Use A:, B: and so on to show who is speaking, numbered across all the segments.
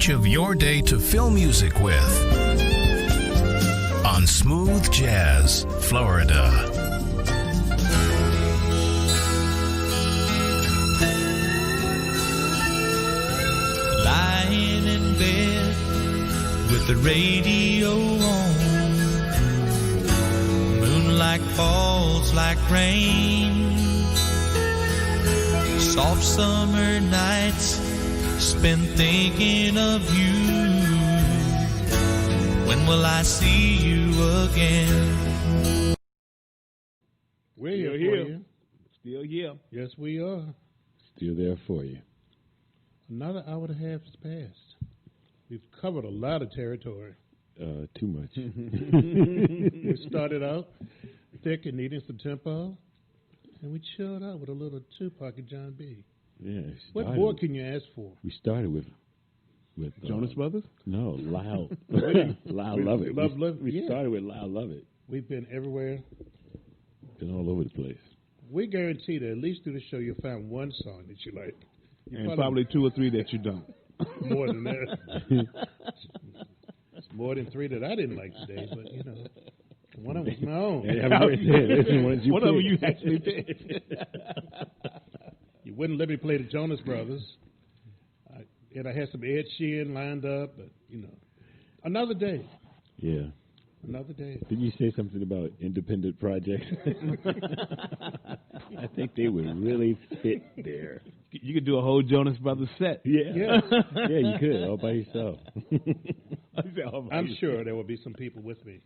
A: each of your day to fill music with on Smooth Jazz, Florida.
B: Lying in bed with the radio on, moonlight falls like rain, soft summer nights spent thinking of you. When will I see you again?
C: We're here. Still here.
D: Yes, we are.
C: Still there for you.
D: Another hour and a half has passed. We've covered a lot of territory.
C: Too much.
D: We started out thick and needing some tempo, and we chilled out with a little Tupac and John B.
C: Yeah.
D: What more can you ask for?
C: We started with
D: Jonas Brothers?
C: No, Lyle. Lyle Love It. We started with Lyle Love It.
D: We've been everywhere.
C: Been all over the place.
D: We guarantee that at least through the show you'll find one song that you like.
E: And probably two or three that you don't.
D: More than that. It's more than three that I didn't like today, but, you know, one of them was my own.
E: One of them you actually picked.
D: You wouldn't let me play the Jonas Brothers. And I had some Ed Sheeran lined up, but, you know, another day.
C: Yeah.
D: Another day.
C: Did you say something about independent projects? I think they would really fit there.
E: You could do a whole Jonas Brothers set.
C: Yeah. Yeah, you could, all by yourself.
D: I'm sure there will be some people with me.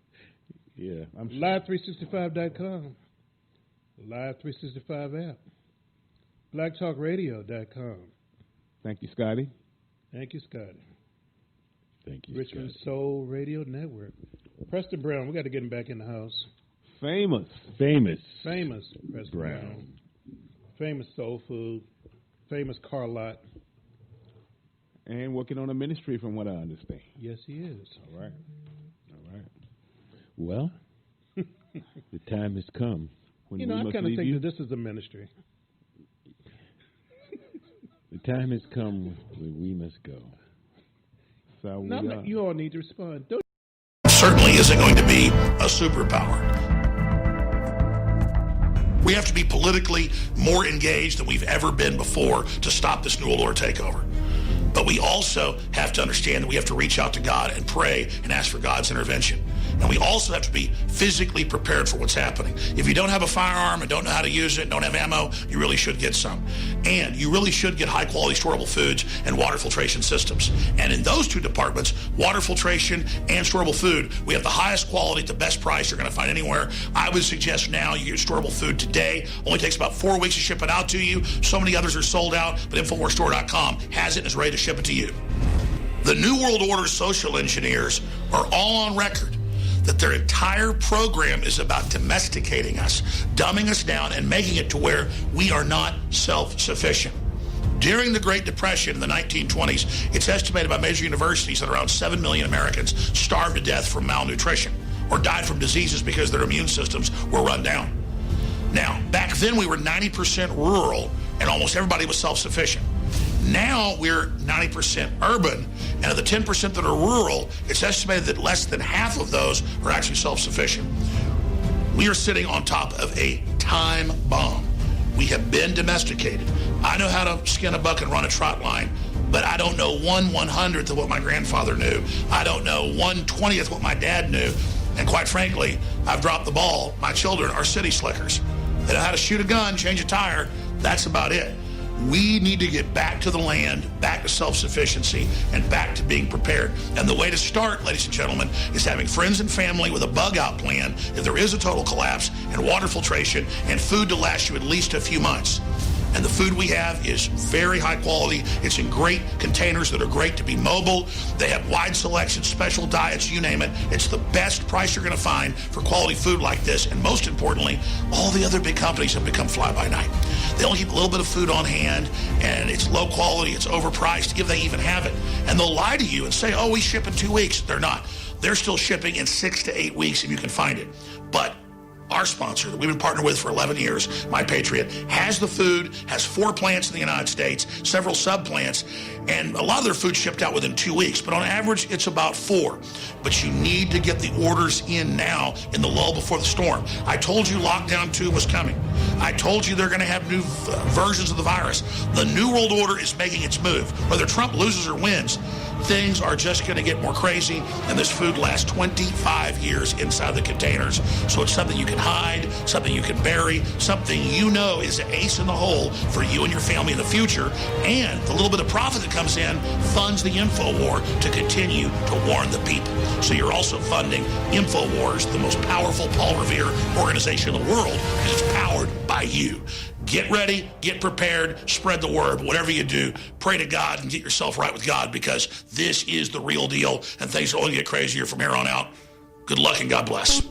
C: Yeah. I'm sure.
D: Live365.com. Live365 app. BlackTalkRadio.com.
E: Thank you, Scotty.
D: Thank you, Scotty.
C: Thank you,
D: Richmond
C: Scotty.
D: Soul Radio Network. Preston Brown, we got to get him back in the house.
E: Famous
D: Preston Brown. Famous soul food. Famous car lot.
E: And working on a ministry from what I understand.
D: Yes, he is.
E: All right.
C: Well, the time has come.
D: When I kind of think that this is a ministry.
C: The time has come when we must go.
E: So
D: you all need to respond.
F: Certainly isn't going to be a superpower. We have to be politically more engaged than we've ever been before to stop this New World Order takeover. But we also have to understand that we have to reach out to God and pray and ask for God's intervention. And we also have to be physically prepared for what's happening. If you don't have a firearm and don't know how to use it, don't have ammo, you really should get some. And you really should get high-quality storable foods and water filtration systems. And in those two departments, water filtration and storable food, we have the highest quality at the best price you're going to find anywhere. I would suggest now you get storable food today. Only takes about 4 weeks to ship it out to you. So many others are sold out, but InfoWarsStore.com has it and is ready to ship it to you. The New World Order social engineers are all on record that their entire program is about domesticating us, dumbing us down, and making it to where we are not self-sufficient. During the Great Depression in the 1920s, it's estimated by major universities that around 7 million Americans starved to death from malnutrition or died from diseases because their immune systems were run down. Now, back then we were 90% rural and almost everybody was self-sufficient. Now we're 90% urban, and of the 10% that are rural, it's estimated that less than half of those are actually self-sufficient. We are sitting on top of a time bomb. We have been domesticated. I know how to skin a buck and run a trot line, but I don't know 1/100th of what my grandfather knew. I don't know 1/20th what my dad knew. And quite frankly, I've dropped the ball. My children are city slickers. They know how to shoot a gun, change a tire. That's about it. We need to get back to the land, back to self-sufficiency, and back to being prepared. And the way to start, ladies and gentlemen, is having friends and family with a bug-out plan if there is a total collapse, and water filtration, and food to last you at least a few months. And the food we have is very high quality. It's in great containers that are great to be mobile. They have wide selection, special diets, you name it. It's the best price you're going to find for quality food like this. And most importantly, all the other big companies have become fly-by-night. They only keep a little bit of food on hand, and it's low quality, it's overpriced, if they even have it. And they'll lie to you and say, oh, we ship in 2 weeks. They're not. They're still shipping in 6 to 8 weeks if you can find it. But our sponsor that we've been partnered with for 11 years, My Patriot, has the food, has 4 plants in the United States, several sub-plants, and a lot of their food shipped out within 2 weeks, but on average, it's about 4. But you need to get the orders in now in the lull before the storm. I told you lockdown 2 was coming. I told you they're going to have new versions of the virus. The New World Order is making its move. Whether Trump loses or wins, things are just going to get more crazy, and this food lasts 25 years inside the containers. So it's something you can hide, something you can bury, something you know is an ace in the hole for you and your family in the future. And the little bit of profit that comes in funds the InfoWar to continue to warn the people. So you're also funding InfoWars, the most powerful Paul Revere organization in the world, because it's powered by you. Get ready, get prepared, spread the word. Whatever you do, pray to God and get yourself right with God, because this is the real deal, and things will only get crazier from here on out. Good luck and God bless.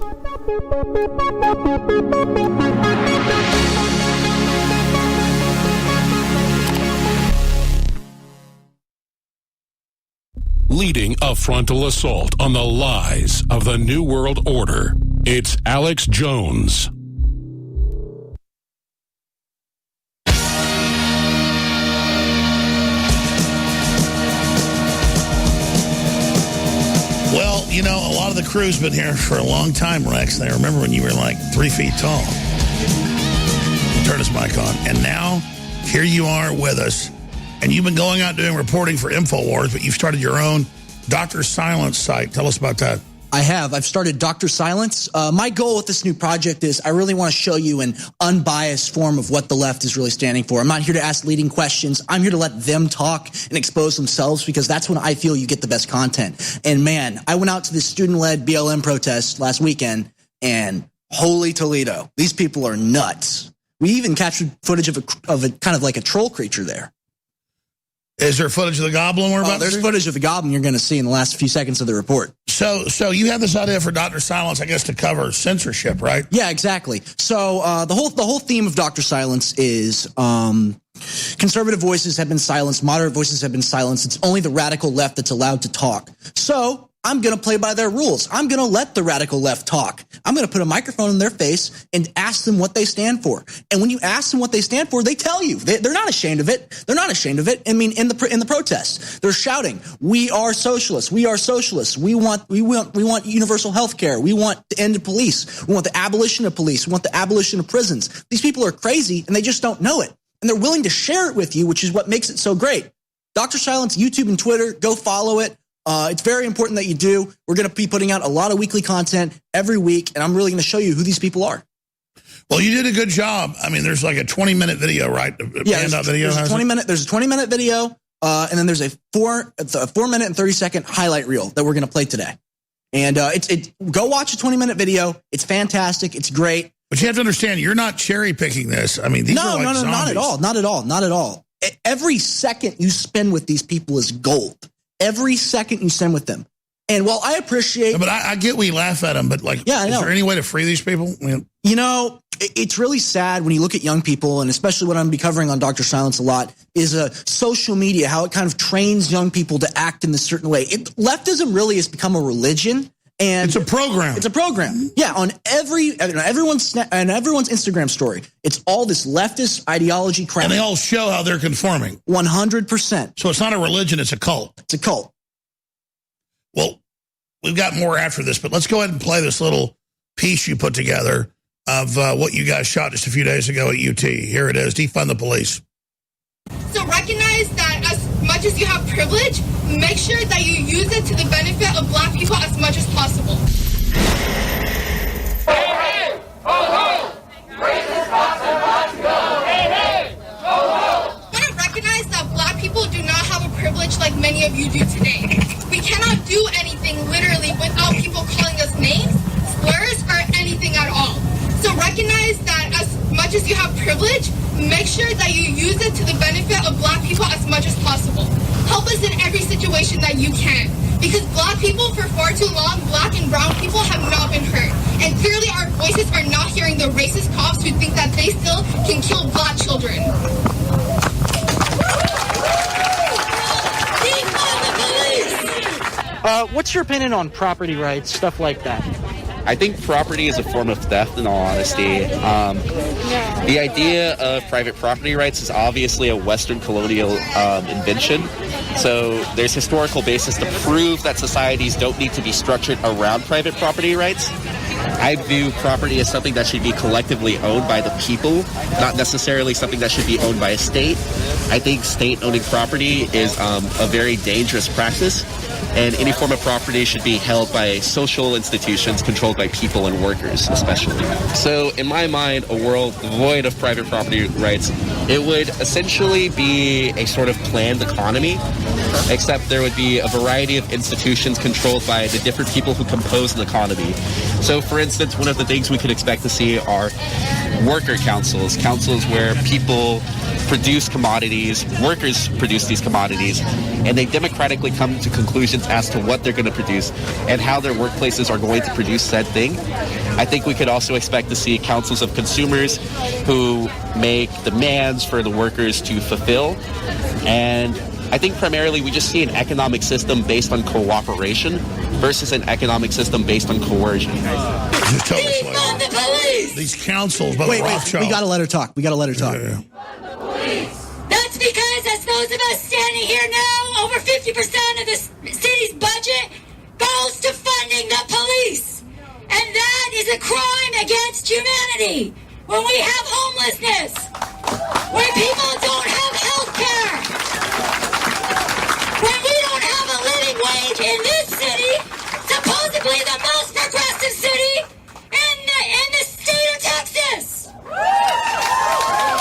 A: Leading a frontal assault on the lies of the New World Order, it's Alex Jones.
F: Well, you know, a lot of the crew's been here for a long time, Rex. I remember when you were like 3 feet tall. Turn his mic on. And now, here you are with us. And you've been going out doing reporting for InfoWars, but you've started your own Dr. Silence site. Tell us about that.
G: I have. I've started Dr. Silence. My goal with this new project is I really want to show you an unbiased form of what the left is really standing for. I'm not here to ask leading questions. I'm here to let them talk and expose themselves, because that's when I feel you get the best content. And man, I went out to this student-led BLM protest last weekend, and holy Toledo, these people are nuts. We even captured footage of a kind of like a troll creature there.
F: Is there footage of the goblin we're about to see?
G: There's footage of the goblin you're going to see in the last few seconds of the report.
F: So you have this idea for Dr. Silence, I guess, to cover censorship, right?
G: Yeah, exactly. So the whole theme of Dr. Silence is conservative voices have been silenced, moderate voices have been silenced. It's only the radical left that's allowed to talk. So I'm going to play by their rules. I'm going to let the radical left talk. I'm going to put a microphone in their face and ask them what they stand for. And when you ask them what they stand for, they tell you. They're not ashamed of it. They're not ashamed of it. I mean, in the protests, they're shouting, "We are socialists. We are socialists. We want universal health care. We want to end the police. We want the abolition of police. We want the abolition of prisons." These people are crazy, and they just don't know it. And they're willing to share it with you, which is what makes it so great. Dr. Silence, YouTube and Twitter, go follow it. It's very important that you do. We're going to be putting out a lot of weekly content every week, and I'm really going to show you who these people are.
F: Well, you did a good job. I mean, there's like a 20-minute video, right?
G: Yeah, there's a 20-minute video, and then there's a 4-minute and 30-second highlight reel that we're going to play today. And go watch a 20-minute video. It's fantastic. It's great.
F: But you have to understand, you're not cherry picking this. I mean, these are like zombies.
G: No, not at all. Every second you spend with these people is gold. Every second you spend with them. And while I appreciate...
F: No, but I get we laugh at them, but like, yeah, is there any way to free these people? I mean,
G: you know, it's really sad when you look at young people, and especially what I'm be covering on Dr. Silence a lot, is social media, how it kind of trains young people to act in this certain way. Leftism really has become a religion. And
F: it's a program.
G: It's a program. Yeah, on everyone's Instagram story, it's all this leftist ideology crap.
F: And they all show how they're conforming.
G: 100%.
F: So it's not a religion, it's a cult.
G: It's a cult.
F: Well, we've got more after this, but let's go ahead and play this little piece you put together of what you guys shot just a few days ago at UT. Here it is, Defund the Police.
H: So recognize that as much as you have privilege, make sure that you use it to the benefit of black people as much as possible.
I: Hey, hey! Ho, ho! Racist cops are about to go! Hey, hey! Ho, ho!
H: I want to recognize that black people do not have a privilege like many of you do today. We cannot do anything literally without people calling us names, slurs, or anything at all. So recognize that as much as you have privilege, make sure that you use it to the benefit of black people as much as possible. Help us in every situation that you can. Because black people, for far too long, black and brown people have not been heard. And clearly our voices are not hearing the racist cops who think that they still can kill black children.
G: What's your opinion on property rights, stuff like that?
J: I think property is a form of theft, in all honesty. The idea of private property rights is obviously a Western colonial invention. So there's historical basis to prove that societies don't need to be structured around private property rights. I view property as something that should be collectively owned by the people, not necessarily something that should be owned by a state. I think state owning property is a very dangerous practice, and any form of property should be held by social institutions controlled by people and workers, especially. So in my mind, a world void of private property rights, it would essentially be a sort of planned economy, except there would be a variety of institutions controlled by the different people who compose an economy. So for instance, one of the things we could expect to see are worker councils where people produce commodities, workers produce these commodities, and they democratically come to conclusions as to what they're going to produce and how their workplaces are going to produce said thing. I think we could also expect to see councils of consumers who make demands for the workers to fulfill. And I think primarily we just see an economic system based on cooperation versus an economic system based on coercion.
F: Just tell us, like, the police. These councils, but
G: wait, we got to let her talk.
F: Yeah.
K: That's because, as those of us standing here know, over 50% of the city's budget goes to funding the police. And that is a crime against humanity. When we have homelessness, when people don't have health care, when we don't have a living wage in this city, supposedly the most progressive city in the state of Texas.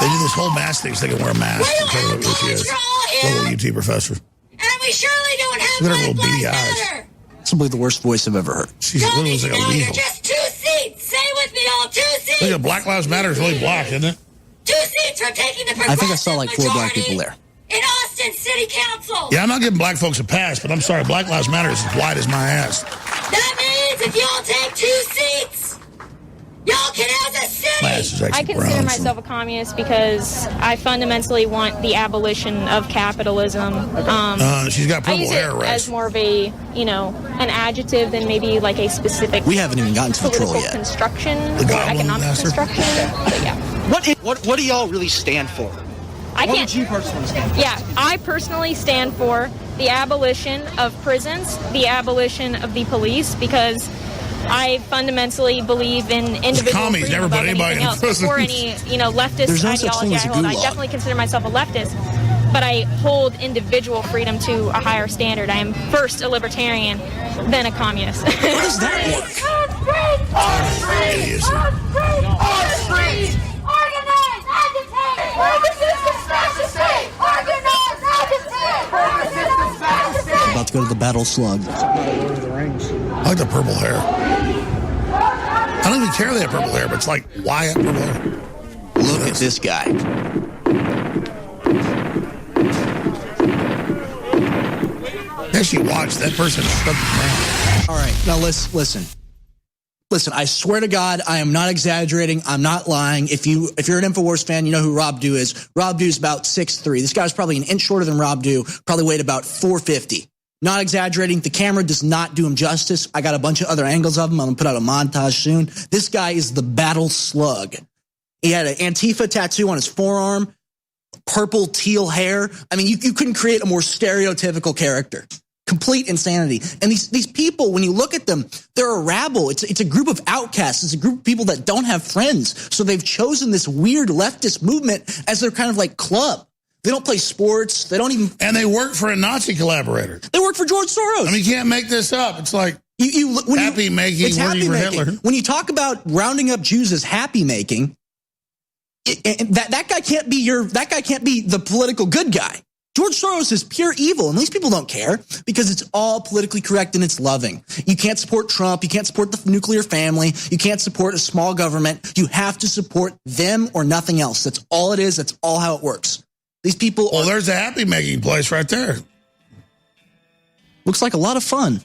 F: They do this whole mask thing so they can wear a mask.
K: We don't have college for all here.
F: Little UT professor.
K: And we surely don't have
F: Look at her
K: Black
F: little beady
K: Lives
F: eyes.
K: Matter.
G: Simply the worst voice I've ever heard.
F: She's literally like a weasel.
K: Just 2 seats. Say with me all, 2 seats.
F: Look at Black Lives Matter is really black, isn't it?
K: 2 seats from taking the progressive
G: I think I saw like 4 black
K: majority
G: people there.
K: in Austin City Council.
F: Yeah, I'm not giving black folks a pass, but I'm sorry, Black Lives Matter is as white as my ass.
K: That means if y'all take 2 seats, y'all can have the city.
L: I consider myself a communist because I fundamentally want the abolition of capitalism.
F: She's got
L: I
F: purple
L: use
F: hair,
L: it
F: right?
L: as more of a, an adjective than maybe like a specific.
G: We haven't even gotten to the troll
L: political
G: yet.
L: construction
F: The
L: or
F: goblin
L: economic
F: master.
L: construction. But yeah.
M: What do y'all really stand for?
L: What
M: would you personally stand for?
L: Yeah, I personally stand for the abolition of prisons, the abolition of the police, because I fundamentally believe in individual
F: commies
L: freedom
F: never put
L: above
F: anybody
L: anything
F: in
L: else.
F: prison.
L: Before any, leftist
G: There's no such thing
L: ideology
G: as
L: I
G: a
L: hold, I
G: gulag.
L: definitely consider myself a leftist, but I hold individual freedom to a higher standard. I am first a libertarian, then a communist.
G: How does that work? About to go to the battle slug.
F: I like the purple hair. I don't even care they have purple hair, but it's like, why have purple hair?
G: Look at this guy.
F: Actually, watch that person.
G: All right, now listen. Listen, I swear to God, I am not exaggerating. I'm not lying. If you're an InfoWars fan, you know who Rob Dew is. Rob Dew's about 6'3". This guy's probably an inch shorter than Rob Dew, probably weighed about 450. Not exaggerating. The camera does not do him justice. I got a bunch of other angles of him. I'm going to put out a montage soon. This guy is the battle slug. He had an Antifa tattoo on his forearm, purple teal hair. I mean, you couldn't create a more stereotypical character. Complete insanity. And these people, when you look at them, they're a rabble. It's a group of outcasts. It's a group of people that don't have friends. So they've chosen this weird leftist movement as their kind of like club. They don't play sports. They don't even.
F: And they work for a Nazi collaborator.
G: They work for George Soros.
F: I mean, you can't make this up. It's like happy making.
G: It's happy making.
F: Hitler.
G: When you talk about rounding up Jews as happy making, that guy can't be the political good guy. George Soros is pure evil, and these people don't care because it's all politically correct and it's loving. You can't support Trump. You can't support the nuclear family. You can't support a small government. You have to support them or nothing else. That's all it is. That's all how it works. These people.
F: Well, there's a happy making place right there.
G: Looks like a lot of fun.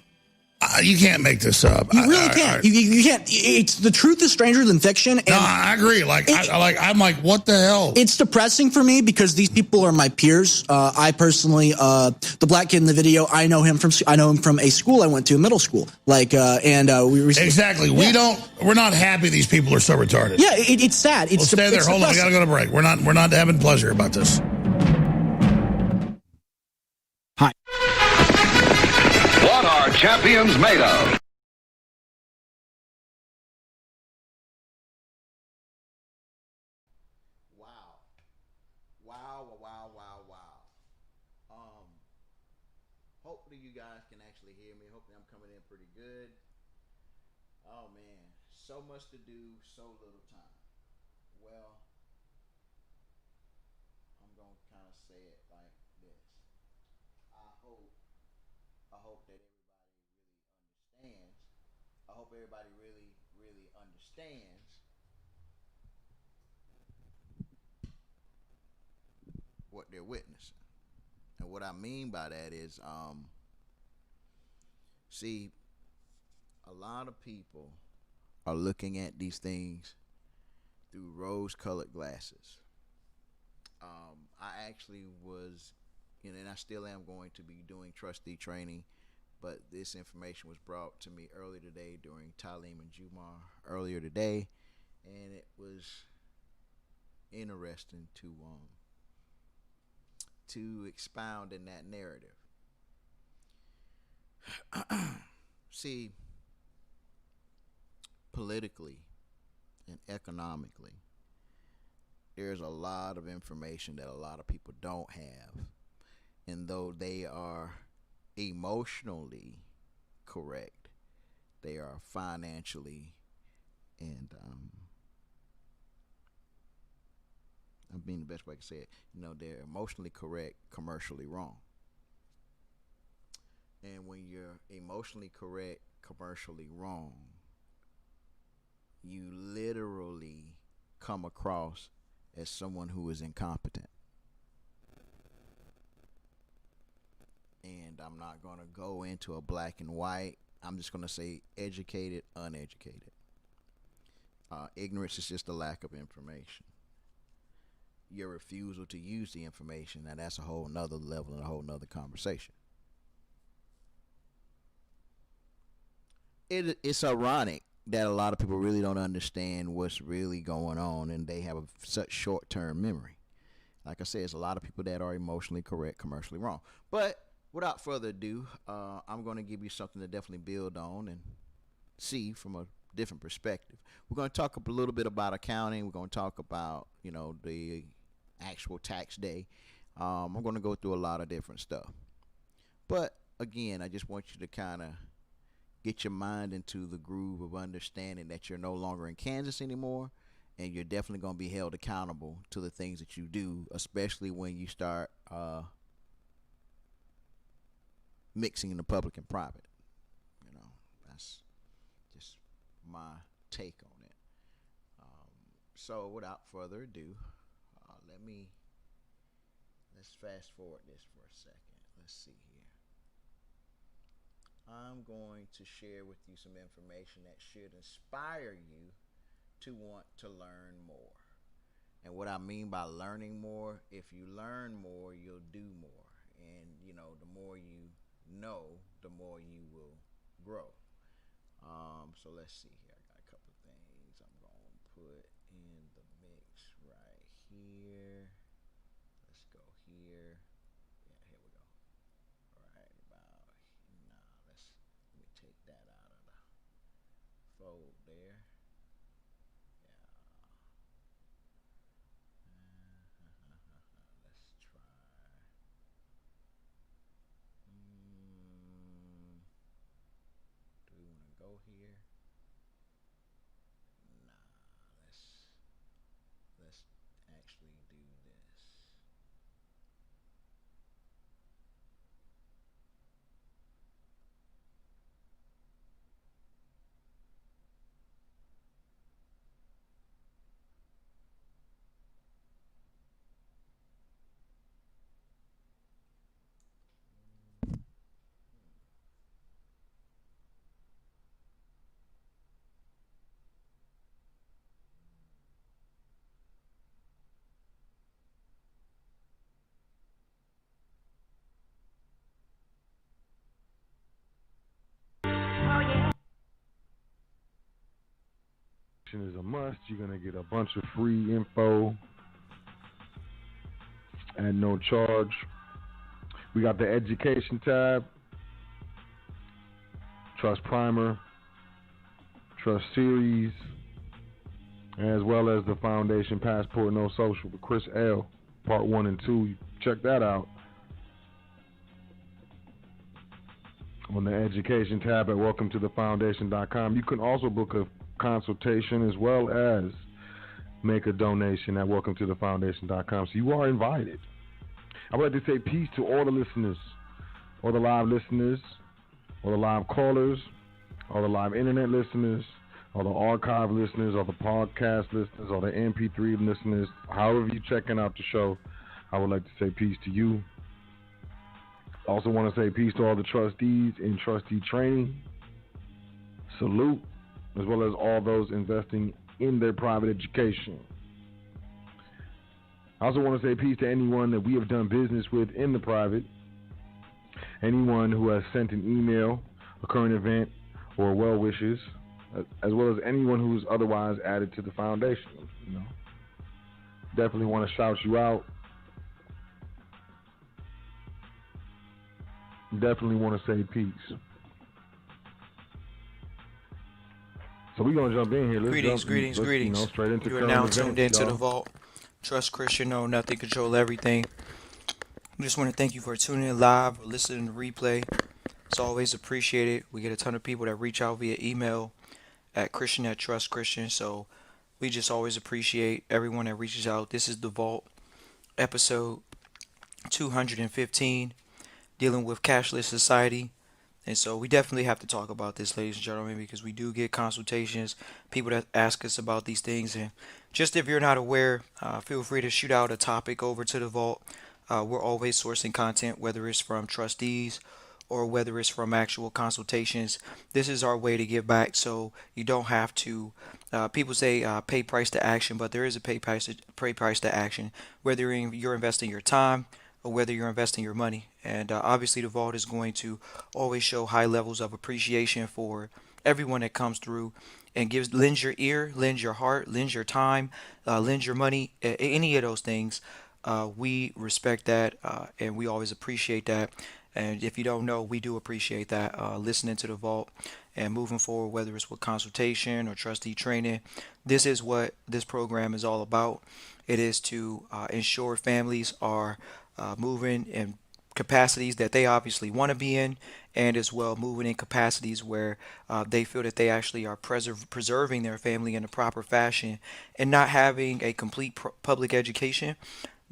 F: You can't make this up.
G: You really can't. You can't. It's the truth is stranger than fiction. And
F: no, I agree. I'm like, what the hell?
G: It's depressing for me because these people are my peers. I personally, the black kid in the video, I know him from a school I went to, middle school. We recently,
F: exactly. Yeah. We're not happy these people are so retarded.
G: Yeah, it's sad. It's
F: stay there. Hold on, we gotta go to break. We're not having pleasure about this.
G: Hi.
N: What are champions made of?
O: Wow. Hopefully you guys can actually hear me. Hopefully I'm coming in pretty good. Oh man, so much to do, so little time. Well, I'm going to kind of say it like this. I hope that everybody really understands what they're witnessing. And what I mean by that is, see, a lot of people are looking at these things through rose-colored glasses. I actually was, and I still am going to be doing trustee training, but this information was brought to me earlier today during Talim and Jumar earlier today, and it was interesting to expound in that narrative. See, politically and economically, there's a lot of information that a lot of people don't have. And though they are emotionally correct, they are financially and I mean the best way I can say it, they're emotionally correct, commercially wrong. And when you're emotionally correct, commercially wrong, you literally come across as someone who is incompetent. And I'm not going to go into a black and white. I'm just going to say educated, uneducated. Ignorance is just a lack of information. Your refusal to use the information, now that's a whole nother level and a whole nother conversation. It's ironic that a lot of people really don't understand what's really going on, and they have such short-term memory. Like I said, there's a lot of people that are emotionally correct, commercially wrong. But without further ado, I'm going to give you something to definitely build on and see from a different perspective. We're going to talk a little bit about accounting. We're going to talk about, the actual tax day. I'm going to go through a lot of different stuff. But again, I just want you to kind of get your mind into the groove of understanding that you're no longer in Kansas anymore, and you're definitely going to be held accountable to the things that you do, especially when you start mixing in the public and private. That's just my take on it. So without further ado, let's fast forward this for a second. Let's see here. I'm going to share with you some information that should inspire you to want to learn more. And what I mean by learning more, if you learn more, you'll do more. And, the more you know, the more you will grow. So let's see here. I got a couple of things I'm going to put in the mix right here. Let's go here. Yeah, here we go. Right about now. Let me take that out of the fold there. Let's try. Do we want to go here? Nah, let's actually do this.
P: is a must. You're going to get a bunch of free info at no charge. We got the education tab, Trust Primer, Trust Series, as well as the Foundation Passport No Social with Chris L. Part 1 and 2. Check that out on the education tab at welcometothefoundation.com. You can also book a consultation as well as make a donation at welcometothefoundation.com. So you are invited. I would like to say peace to all the listeners, all the live listeners, all the live callers, all the live internet listeners, all the archive listeners, all the podcast listeners, all the MP3 listeners. However you checking out the show, I would like to say peace to you. I also want to say peace to all the trustees in Trustee Training. Salute, as well as all those investing in their private education. I also want to say peace to anyone that we have done business with in the private, anyone who has sent an email, a current event, or well wishes, as well as anyone who's otherwise added to the foundation. You know, definitely want to shout you out. Definitely want to say peace. So we're gonna jump in here. Let's
Q: Greetings.
P: You know, straight into
Q: You are
P: current
Q: now
P: events,
Q: tuned into
P: y'all.
Q: the vault. Trust Christian, know nothing, control everything. We just want to thank you for tuning in live or listening to replay. It's always appreciated. We get a ton of people that reach out via email at Christian@TrustChristian. So we just always appreciate everyone that reaches out. This is the vault, episode 215, dealing with cashless society. And so we definitely have to talk about this, ladies and gentlemen, because we do get consultations, people that ask us about these things. And just if you're not aware, feel free to shoot out a topic over to the vault. We're always sourcing content, whether it's from trustees or whether it's from actual consultations. This is our way to give back, so you don't have to. People say pay price to action, but there is a pay price to action, whether you're investing your time or whether you're investing your money. And obviously the vault is going to always show high levels of appreciation for everyone that comes through and lends your ear, lends your heart, lends your time, lends your money, any of those things. We respect that, and we always appreciate that. And if you don't know, we do appreciate that, listening to the vault and moving forward, whether it's with consultation or trustee training. This is what this program is all about. It is to ensure families are moving in capacities that they obviously want to be in, and as well moving in capacities where they feel that they actually are preserving their family in a proper fashion and not having a complete public education.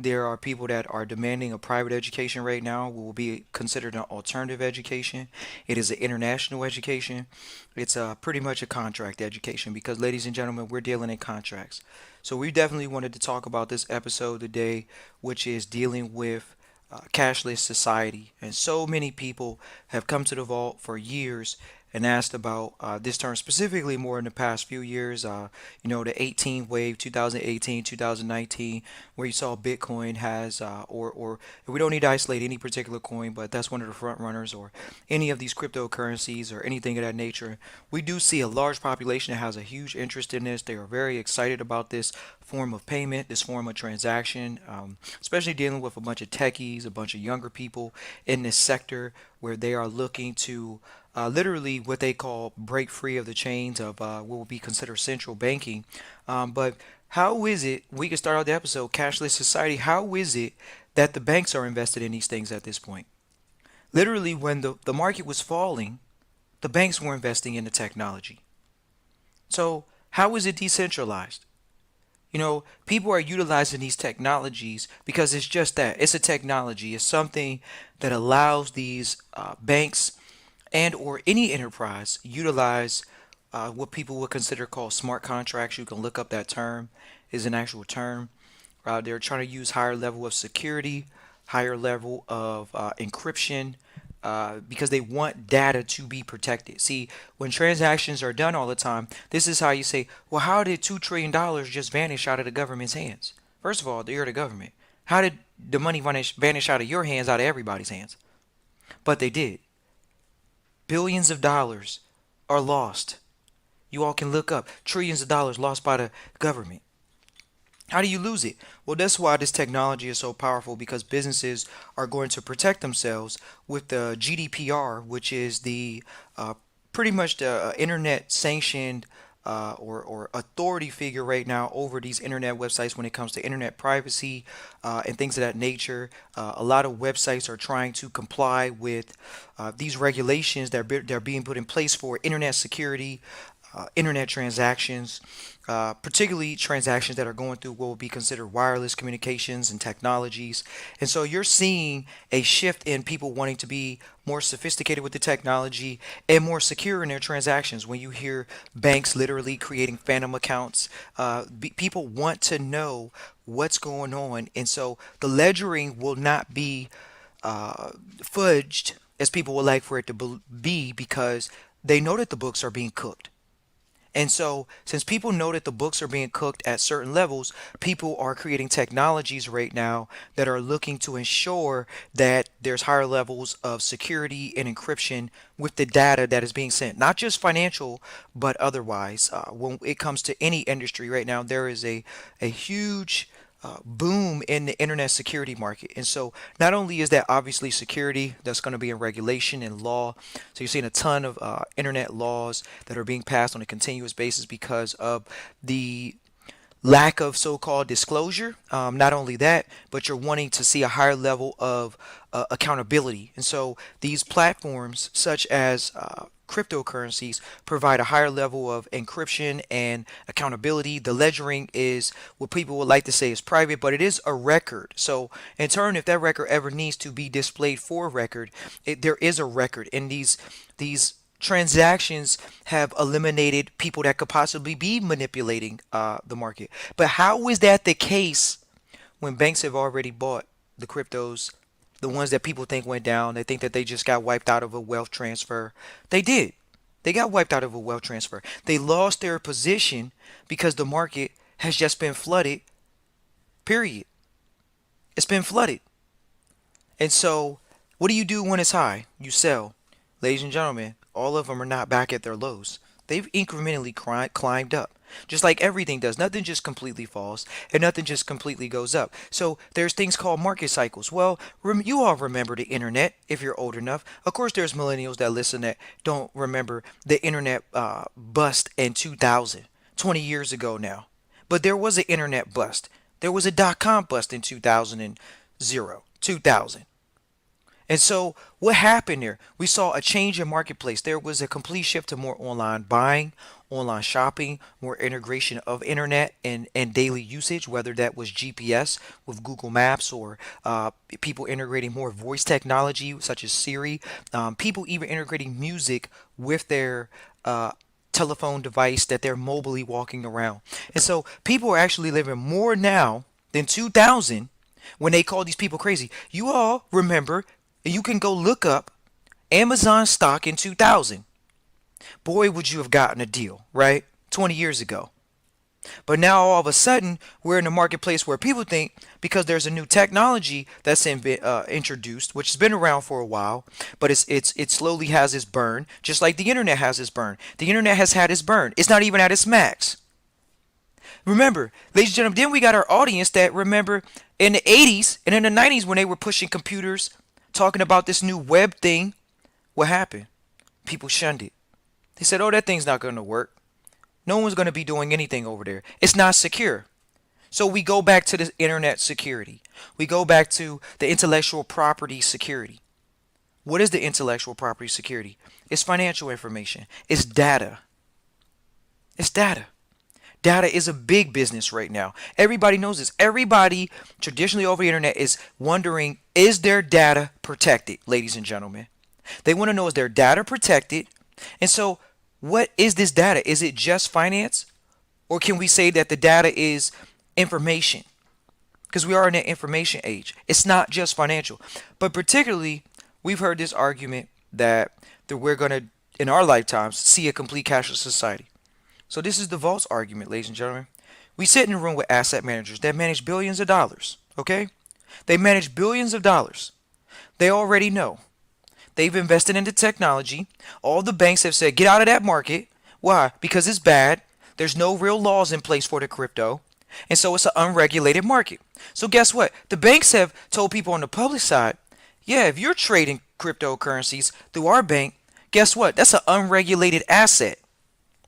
Q: There are people that are demanding a private education right now, what will be considered an alternative education. It is an international education. It's pretty much a contract education because, ladies and gentlemen, we're dealing in contracts. So we definitely wanted to talk about this episode today, which is dealing with cashless society. And so many people have come to the vault for years and asked about this term specifically more in the past few years. The 18 wave, 2018, 2019, where you saw Bitcoin has, or we don't need to isolate any particular coin, but that's one of the front runners, or any of these cryptocurrencies or anything of that nature. We do see a large population that has a huge interest in this. They are very excited about this form of payment, this form of transaction, especially dealing with a bunch of techies, a bunch of younger people in this sector where they are looking to literally what they call break free of the chains of what will be considered central banking. But how is it, we can start out the episode, cashless society, how is it that the banks are invested in these things at this point? Literally, when the market was falling, the banks were investing in the technology. So how is it decentralized? People are utilizing these technologies because it's just that. It's a technology. It's something that allows these banks and or any enterprise utilize what people would consider called smart contracts. You can look up that term, is an actual term. They're trying to use higher level of security, higher level of encryption, because they want data to be protected. See, when transactions are done all the time, this is how you say, well, how did $2 trillion just vanish out of the government's hands? First of all, you're the government. How did the money vanish out of your hands, out of everybody's hands? But they did. Billions of dollars are lost You all can look up trillions of dollars lost by the government. How do you lose it? Well, that's why this technology is so powerful, because businesses are going to protect themselves with the GDPR, which is the pretty much the internet sanctioned or authority figure right now over these internet websites when it comes to internet privacy and things of that nature. A lot of websites are trying to comply with these regulations they're being put in place for internet security, internet transactions, particularly transactions that are going through what would be considered wireless communications and technologies. And so you're seeing a shift in people wanting to be more sophisticated with the technology and more secure in their transactions. When you hear banks literally creating phantom accounts, people want to know what's going on. And so the ledgering will not be fudged as people would like for it to be, because they know that the books are being cooked. And so, since people know that the books are being cooked at certain levels, people are creating technologies right now that are looking to ensure that there's higher levels of security and encryption with the data that is being sent, not just financial, but otherwise. When it comes to any industry right now, there is a huge boom in the internet security market. And so not only is that obviously security that's going to be in regulation and law, so you're seeing a ton of internet laws that are being passed on a continuous basis because of the lack of so-called disclosure. Not only that, but you're wanting to see a higher level of accountability. And so these platforms, such as cryptocurrencies, provide a higher level of encryption and accountability. The ledgering is what people would like to say is private, but it is a record. So in turn, if that record ever needs to be displayed for record, there is a record. And these transactions have eliminated people that could possibly be manipulating the market. But how is that the case when banks have already bought the cryptos, the ones that people think went down? They think that they just got wiped out of a wealth transfer. They did. They got wiped out of a wealth transfer. They lost their position because the market has just been flooded, period. It's been flooded. And so what do you do when it's high? You sell. Ladies and gentlemen, all of them are not back at their lows. They've incrementally climbed up. Just like everything does. Nothing just completely falls and nothing just completely goes up. So there's things called market cycles. Well, you all remember the internet if you're old enough. Of course, there's millennials that listen that don't remember the internet bust in 2000, 20 years ago now. But there was an internet bust. There was a dot-com bust in 2000. And so what happened there? We saw a change in marketplace. There was a complete shift to more online buying, online shopping, more integration of internet and daily usage, whether that was GPS with Google Maps or people integrating more voice technology such as Siri, people even integrating music with their telephone device that they're mobily walking around. And so people are actually living more now than 2000 when they call these people crazy. You all remember, you can go look up Amazon stock in 2000. Boy, would you have gotten a deal, right? 20 years ago. But now all of a sudden, we're in a marketplace where people think because there's a new technology that's introduced, which has been around for a while, but it slowly has its burn, just like the internet has its burn. The internet has had its burn. It's not even at its max. Remember, ladies and gentlemen, then we got our audience that remember in the 80s and in the 90s when they were pushing computers, talking about this new web thing. What happened? People shunned it. They said, oh, that thing's not going to work. No one's going to be doing anything over there. It's not secure. So we go back to the internet security. We go back to the intellectual property security. What is the intellectual property security? It's financial information. It's data. It's data. Data is a big business right now. Everybody knows this. Everybody traditionally over the internet is wondering, is their data protected, ladies and gentlemen? They want to know, is their data protected? And so what is this data? Is it just finance? Or can we say that the data is information? Because we are in an information age. It's not just financial. But particularly, we've heard this argument that we're going to, in our lifetimes, see a complete cashless society. So this is the Vault's argument, ladies and gentlemen. We sit in a room with asset managers that manage billions of dollars, okay? They manage billions of dollars. They already know. They've invested into technology. All the banks have said, get out of that market. Why? Because it's bad. There's no real laws in place for the crypto. And so it's an unregulated market. So guess what? The banks have told people on the public side, yeah, if you're trading cryptocurrencies through our bank, guess what? That's an unregulated asset.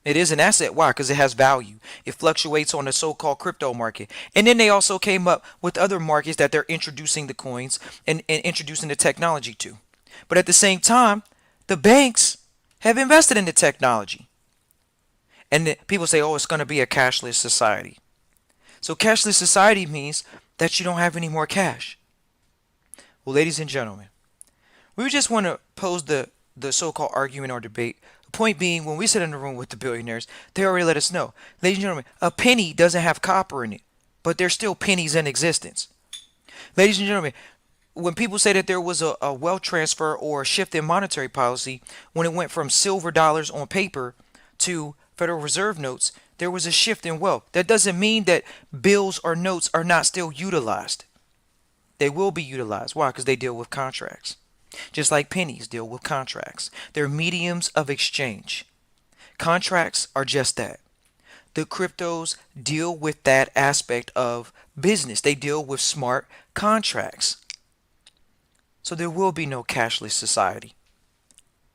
Q: It is an asset. Why? Because it has value. It fluctuates on the so-called crypto market. And then they also came up with other markets that they're introducing the coins and introducing the technology to. But at the same time, the banks have invested in the technology. And people say, oh, it's going to be a cashless society. So cashless society means that you don't have any more cash. Well, ladies and gentlemen, we just want to pose the so-called argument or debate. The point being, when we sit in the room with the billionaires, they already let us know. Ladies and gentlemen, a penny doesn't have copper in it, but there's still pennies in existence. Ladies and gentlemen, when people say that there was a wealth transfer or a shift in monetary policy, when it went from silver dollars on paper to Federal Reserve notes, there was a shift in wealth. That doesn't mean that bills or notes are not still utilized. They will be utilized. Why? Because they deal with contracts. Just like pennies deal with contracts. They're mediums of exchange. Contracts are just that. The cryptos deal with that aspect of business. They deal with smart contracts. So there will be no cashless society.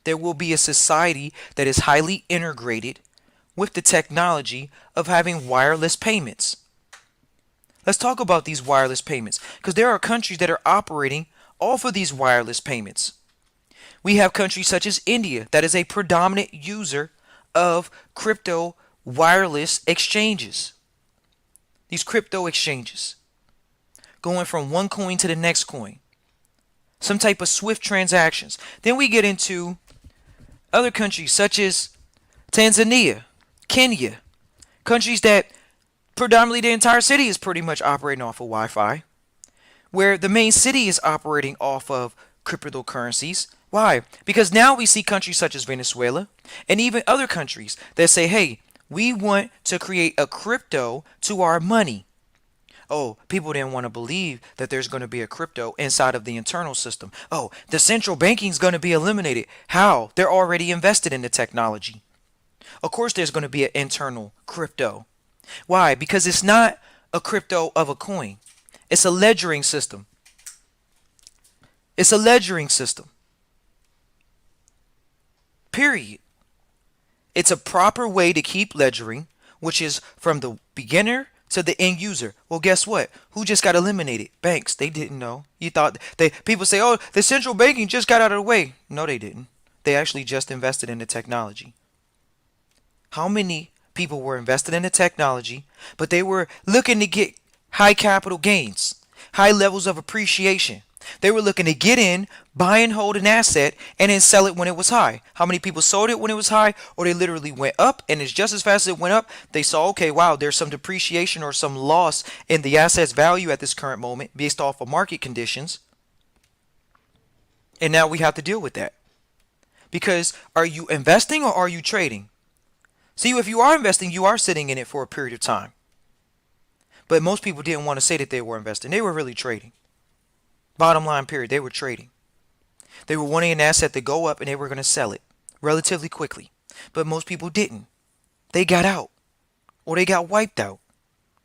Q: There will be a society that is highly integrated with the technology of having wireless payments. Let's talk about these wireless payments, because there are countries that are operating off of these wireless payments. We have countries such as India that is a predominant user of crypto wireless exchanges. These crypto exchanges going from one coin to the next coin. Some type of swift transactions. Then we get into other countries such as Tanzania, Kenya, countries that predominantly the entire city is pretty much operating off of Wi-Fi, where the main city is operating off of cryptocurrencies. Why? Because now we see countries such as Venezuela and even other countries that say, hey, we want to create a crypto to our money. Oh, people didn't want to believe that there's going to be a crypto inside of the internal system. Oh, the central banking is going to be eliminated. How? They're already invested in the technology. Of course, there's going to be an internal crypto. Why? Because it's not a crypto of a coin. It's a ledgering system. It's a ledgering system. Period. It's a proper way to keep ledgering, which is from the beginner to the end user. Well, guess what? Who just got eliminated? Banks. They didn't know. You thought people say, oh, the central banking just got out of the way. No, they didn't. They actually just invested in the technology. How many people were invested in the technology, but they were looking to get high capital gains, high levels of appreciation? They were looking to get in, buy and hold an asset, and then sell it when it was high. How many people sold it when it was high? Or they literally went up, and it's just as fast as it went up, they saw, okay, wow, there's some depreciation or some loss in the asset's value at this current moment based off of market conditions. And now we have to deal with that. Because are you investing or are you trading? See, if you are investing, you are sitting in it for a period of time. But most people didn't want to say that they were investing. They were really trading. Bottom line, period. They were trading. They were wanting an asset to go up and they were going to sell it relatively quickly. But most people didn't. They got out or they got wiped out.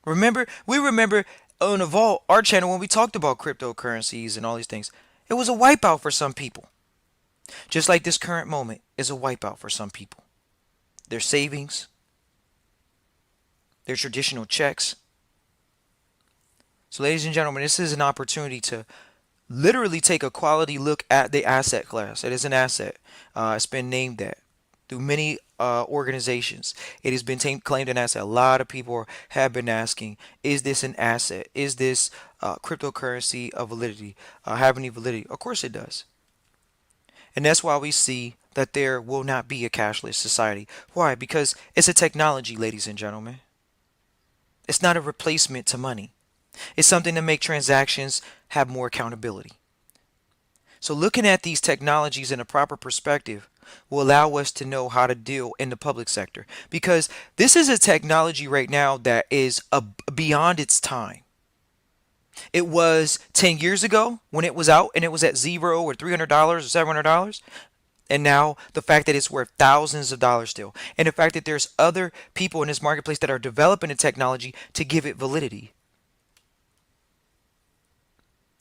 Q: We remember on the Vault, our channel, when we talked about cryptocurrencies and all these things, it was a wipeout for some people. Just like this current moment is a wipeout for some people. Their savings, their traditional checks. So ladies and gentlemen, this is an opportunity to literally take a quality look at the asset class. It is an asset. It's been named that through many organizations. It has been claimed an asset. A lot of people have been asking, is this an asset? Is this cryptocurrency of validity? Have any validity? Of course it does. And that's why we see that there will not be a cashless society. Why? Because it's a technology, ladies and gentlemen. It's not a replacement to money. It's something to make transactions have more accountability. So looking at these technologies in a proper perspective will allow us to know how to deal in the public sector. Because this is a technology right now that is beyond its time. It was 10 years ago when it was out and it was at $0 or $300 or $700. And now the fact that it's worth thousands of dollars still, and the fact that there's other people in this marketplace that are developing the technology to give it validity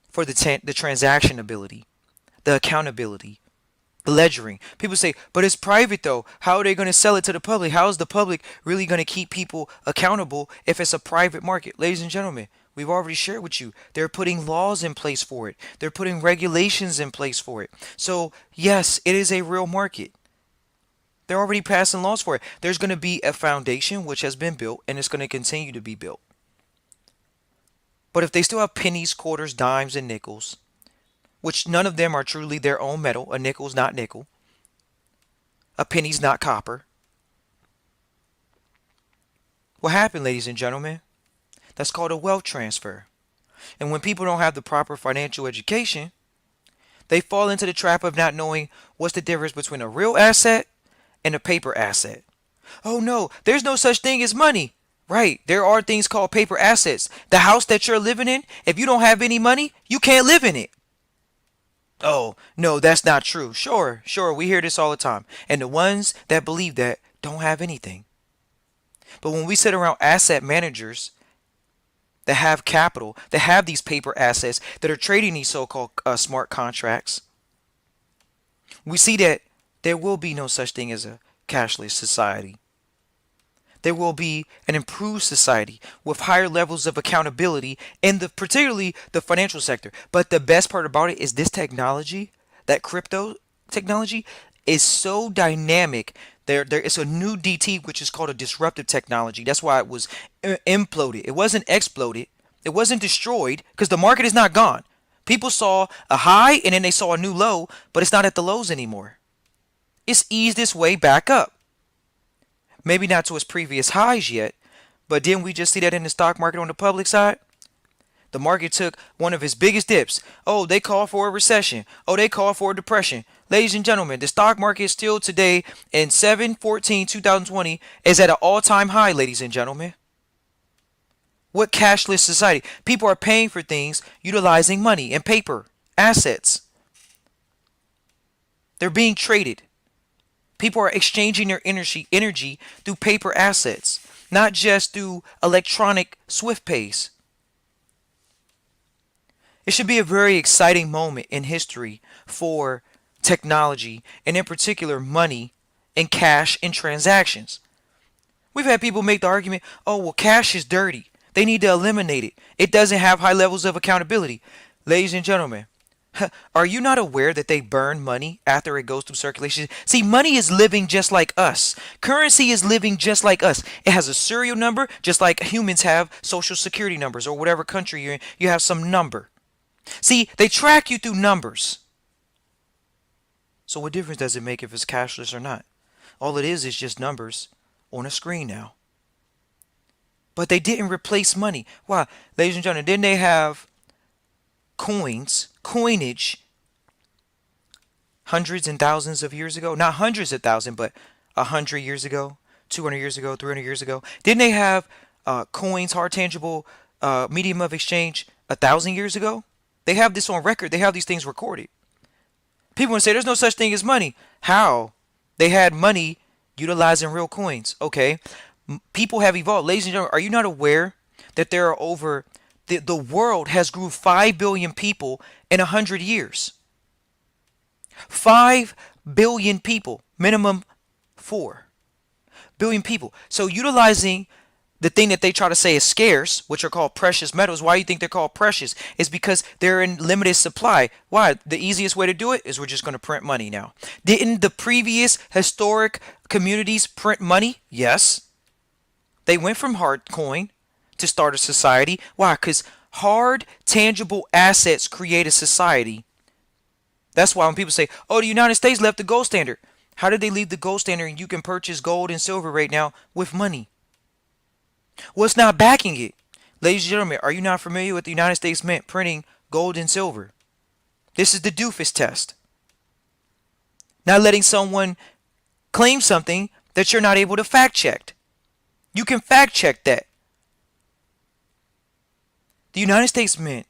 Q: for the transaction ability, the accountability, the ledgering. People say, but it's private though. How are they going to sell it to the public? How is the public really going to keep people accountable if it's a private market? Ladies and gentlemen, we've already shared with you. They're putting laws in place for it. They're putting regulations in place for it. So yes, it is a real market. They're already passing laws for it. There's going to be a foundation which has been built, and it's going to continue to be built. But if they still have pennies, quarters, dimes, and nickels, which none of them are truly their own metal. A nickel's not nickel. A penny's not copper. What happened, ladies and gentlemen? That's called a wealth transfer. And when people don't have the proper financial education, they fall into the trap of not knowing what's the difference between a real asset and a paper asset. Oh no, there's no such thing as money. Right, there are things called paper assets. The house that you're living in, if you don't have any money, you can't live in it. Oh, no, that's not true. Sure, we hear this all the time. And the ones that believe that don't have anything. But when we sit around asset managers that have capital, that have these paper assets, that are trading these so-called smart contracts, we see that there will be no such thing as a cashless society. There will be an improved society with higher levels of accountability in particularly the financial sector. But the best part about it is this technology, that crypto technology, is so dynamic. There is a new DT which is called a disruptive technology. That's why it was imploded. It wasn't exploded. It wasn't destroyed because the market is not gone. People saw a high and then they saw a new low, but it's not at the lows anymore. It's eased its way back up. Maybe not to its previous highs yet, but didn't we just see that in the stock market on the public side? The market took one of its biggest dips. Oh, they call for a recession. Oh, they call for a depression. Ladies and gentlemen, the stock market still today in 7/14/2020 is at an all-time high, ladies and gentlemen. What cashless society? People are paying for things utilizing money and paper, assets. They're being traded. People are exchanging their energy through paper assets, not just through electronic Swift pays. It should be a very exciting moment in history for technology, and in particular money and cash and transactions. We've had people make the argument, oh, well, cash is dirty. They need to eliminate it. It doesn't have high levels of accountability. Ladies and gentlemen, are you not aware that they burn money after it goes through circulation? See, money is living just like us. Currency is living just like us. It has a serial number, just like humans have social security numbers, or whatever country you're in, you have some number. See, they track you through numbers. So what difference does it make if it's cashless or not? All it is just numbers on a screen now. But they didn't replace money. Why? Ladies and gentlemen, didn't they have coinage hundreds and thousands of years ago? Not hundreds of thousands, but 100 years ago, 200 years ago, 300 years ago. Didn't they have coins, hard tangible medium of exchange 1,000 years ago? They have this on record. They have these things recorded. People would say there's no such thing as money. How? They had money utilizing real coins. Okay. People have evolved. Ladies and gentlemen, are you not aware that there are over the world has grew 5 billion people in 100 years? 5 billion people, minimum 4 billion people. So utilizing the thing that they try to say is scarce, which are called precious metals. Why do you think they're called precious? It's because they're in limited supply. Why? The easiest way to do it is we're just going to print money now. Didn't the previous historic communities print money? Yes. They went from hard coin to start a society. Why? Because hard, tangible assets create a society. That's why when people say, oh, the United States left the gold standard. How did they leave the gold standard? And you can purchase gold and silver right now with money. What's not backing it? Ladies and gentlemen, are you not familiar with the United States Mint printing gold and silver? This is the doofus test. Not letting someone claim something that you're not able to fact check. You can fact check that. The United States Mint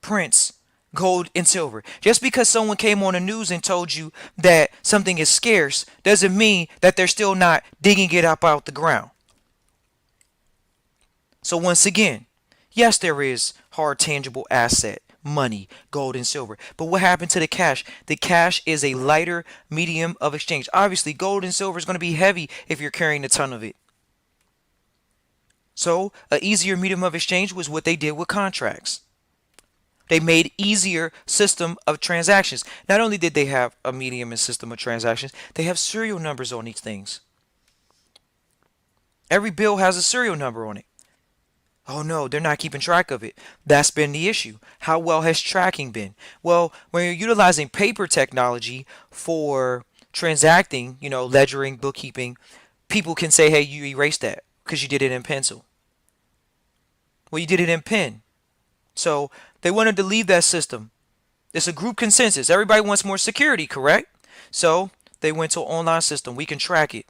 Q: prints gold and silver. Just because someone came on the news and told you that something is scarce doesn't mean that they're still not digging it up out the ground. So once again, yes, there is hard tangible asset, money, gold and silver. But what happened to the cash? The cash is a lighter medium of exchange. Obviously, gold and silver is going to be heavy if you're carrying a ton of it. So an easier medium of exchange was what they did with contracts. They made easier system of transactions. Not only did they have a medium and system of transactions, they have serial numbers on these things. Every bill has a serial number on it. Oh no, they're not keeping track of it. That's been the issue. How well has tracking been? Well, when you're utilizing paper technology for transacting, ledgering, bookkeeping, people can say, hey, you erased that because you did it in pencil. Well, you did it in pen. So they wanted to leave that system. It's a group consensus. Everybody wants more security, correct? So they went to an online system. We can track it.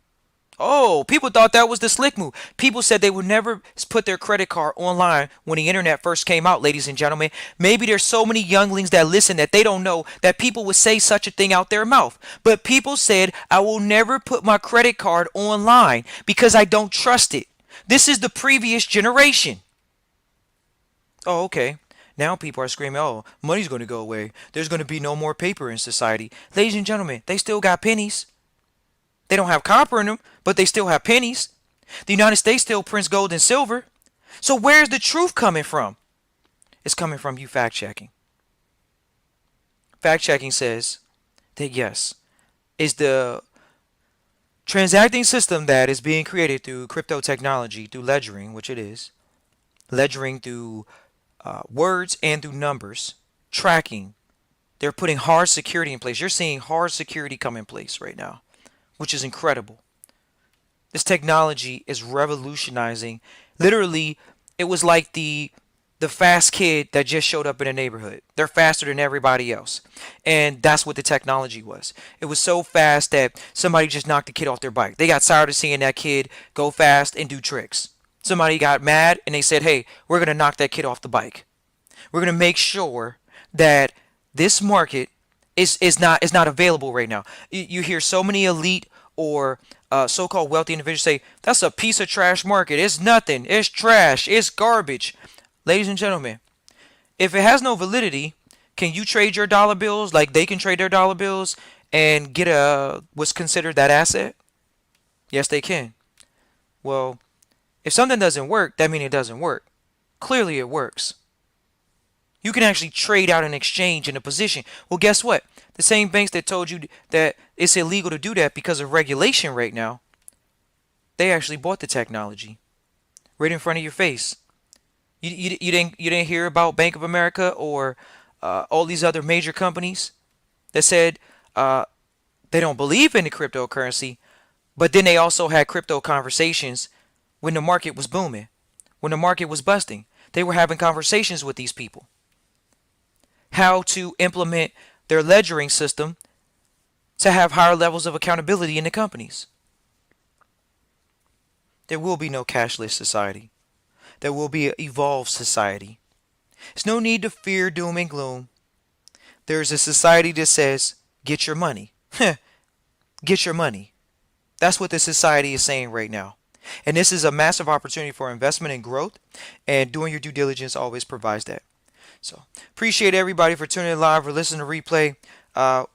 Q: Oh, people thought that was the slick move. People said they would never put their credit card online when the internet first came out, ladies and gentlemen. Maybe there's so many younglings that listen that they don't know that people would say such a thing out their mouth. But people said, I will never put my credit card online because I don't trust it. This is the previous generation. Oh, okay. Now people are screaming, oh, money's going to go away. There's going to be no more paper in society. Ladies and gentlemen, they still got pennies. They don't have copper in them, but they still have pennies. The United States still prints gold and silver. So where's the truth coming from? It's coming from you fact checking. Fact checking says that yes, is the transacting system that is being created through crypto technology, through ledgering, which it is, ledgering through words and through numbers, tracking. They're putting hard security in place. You're seeing hard security come in place right now, which is incredible. This technology is revolutionizing. Literally, it was like the fast kid that just showed up in a neighborhood. They're faster than everybody else. And that's what the technology was. It was so fast that somebody just knocked the kid off their bike. They got tired of seeing that kid go fast and do tricks. Somebody got mad and they said, hey, we're going to knock that kid off the bike. We're going to make sure that this market is not available right now. You hear so many elite or so-called wealthy individuals say, that's a piece of trash market. It's nothing. It's trash. It's garbage. Ladies and gentlemen, if it has no validity, can you trade your dollar bills like they can trade their dollar bills and get what's considered that asset? Yes, they can. Well, if something doesn't work, that means it doesn't work. Clearly it works. You can actually trade out an exchange in a position. Well, guess what? The same banks that told you that it's illegal to do that because of regulation right now, they actually bought the technology right in front of your face. You didn't hear about Bank of America or all these other major companies that said they don't believe in the cryptocurrency, but then they also had crypto conversations when the market was booming, when the market was busting. They were having conversations with these people. How to implement their ledgering system to have higher levels of accountability in the companies. There will be no cashless society. There will be an evolved society. There's no need to fear doom and gloom. There's a society that says, get your money. Get your money. That's what the society is saying right now. And this is a massive opportunity for investment and growth. And doing your due diligence always provides that. So appreciate everybody for tuning in live or listening to replay.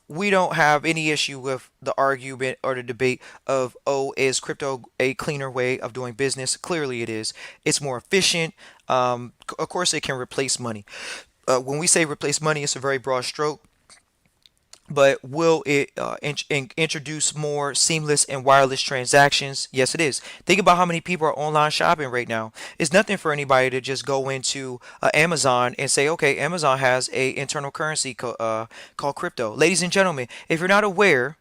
Q: We don't have any issue with the argument or the debate of, oh, is crypto a cleaner way of doing business? Clearly it is. It's more efficient. Of course, it can replace money. When we say replace money, it's a very broad stroke. But will it introduce more seamless and wireless transactions? Yes, it is. Think about how many people are online shopping right now. It's nothing for anybody to just go into Amazon and say, okay, Amazon has a internal currency called crypto. Ladies and gentlemen, if you're not aware,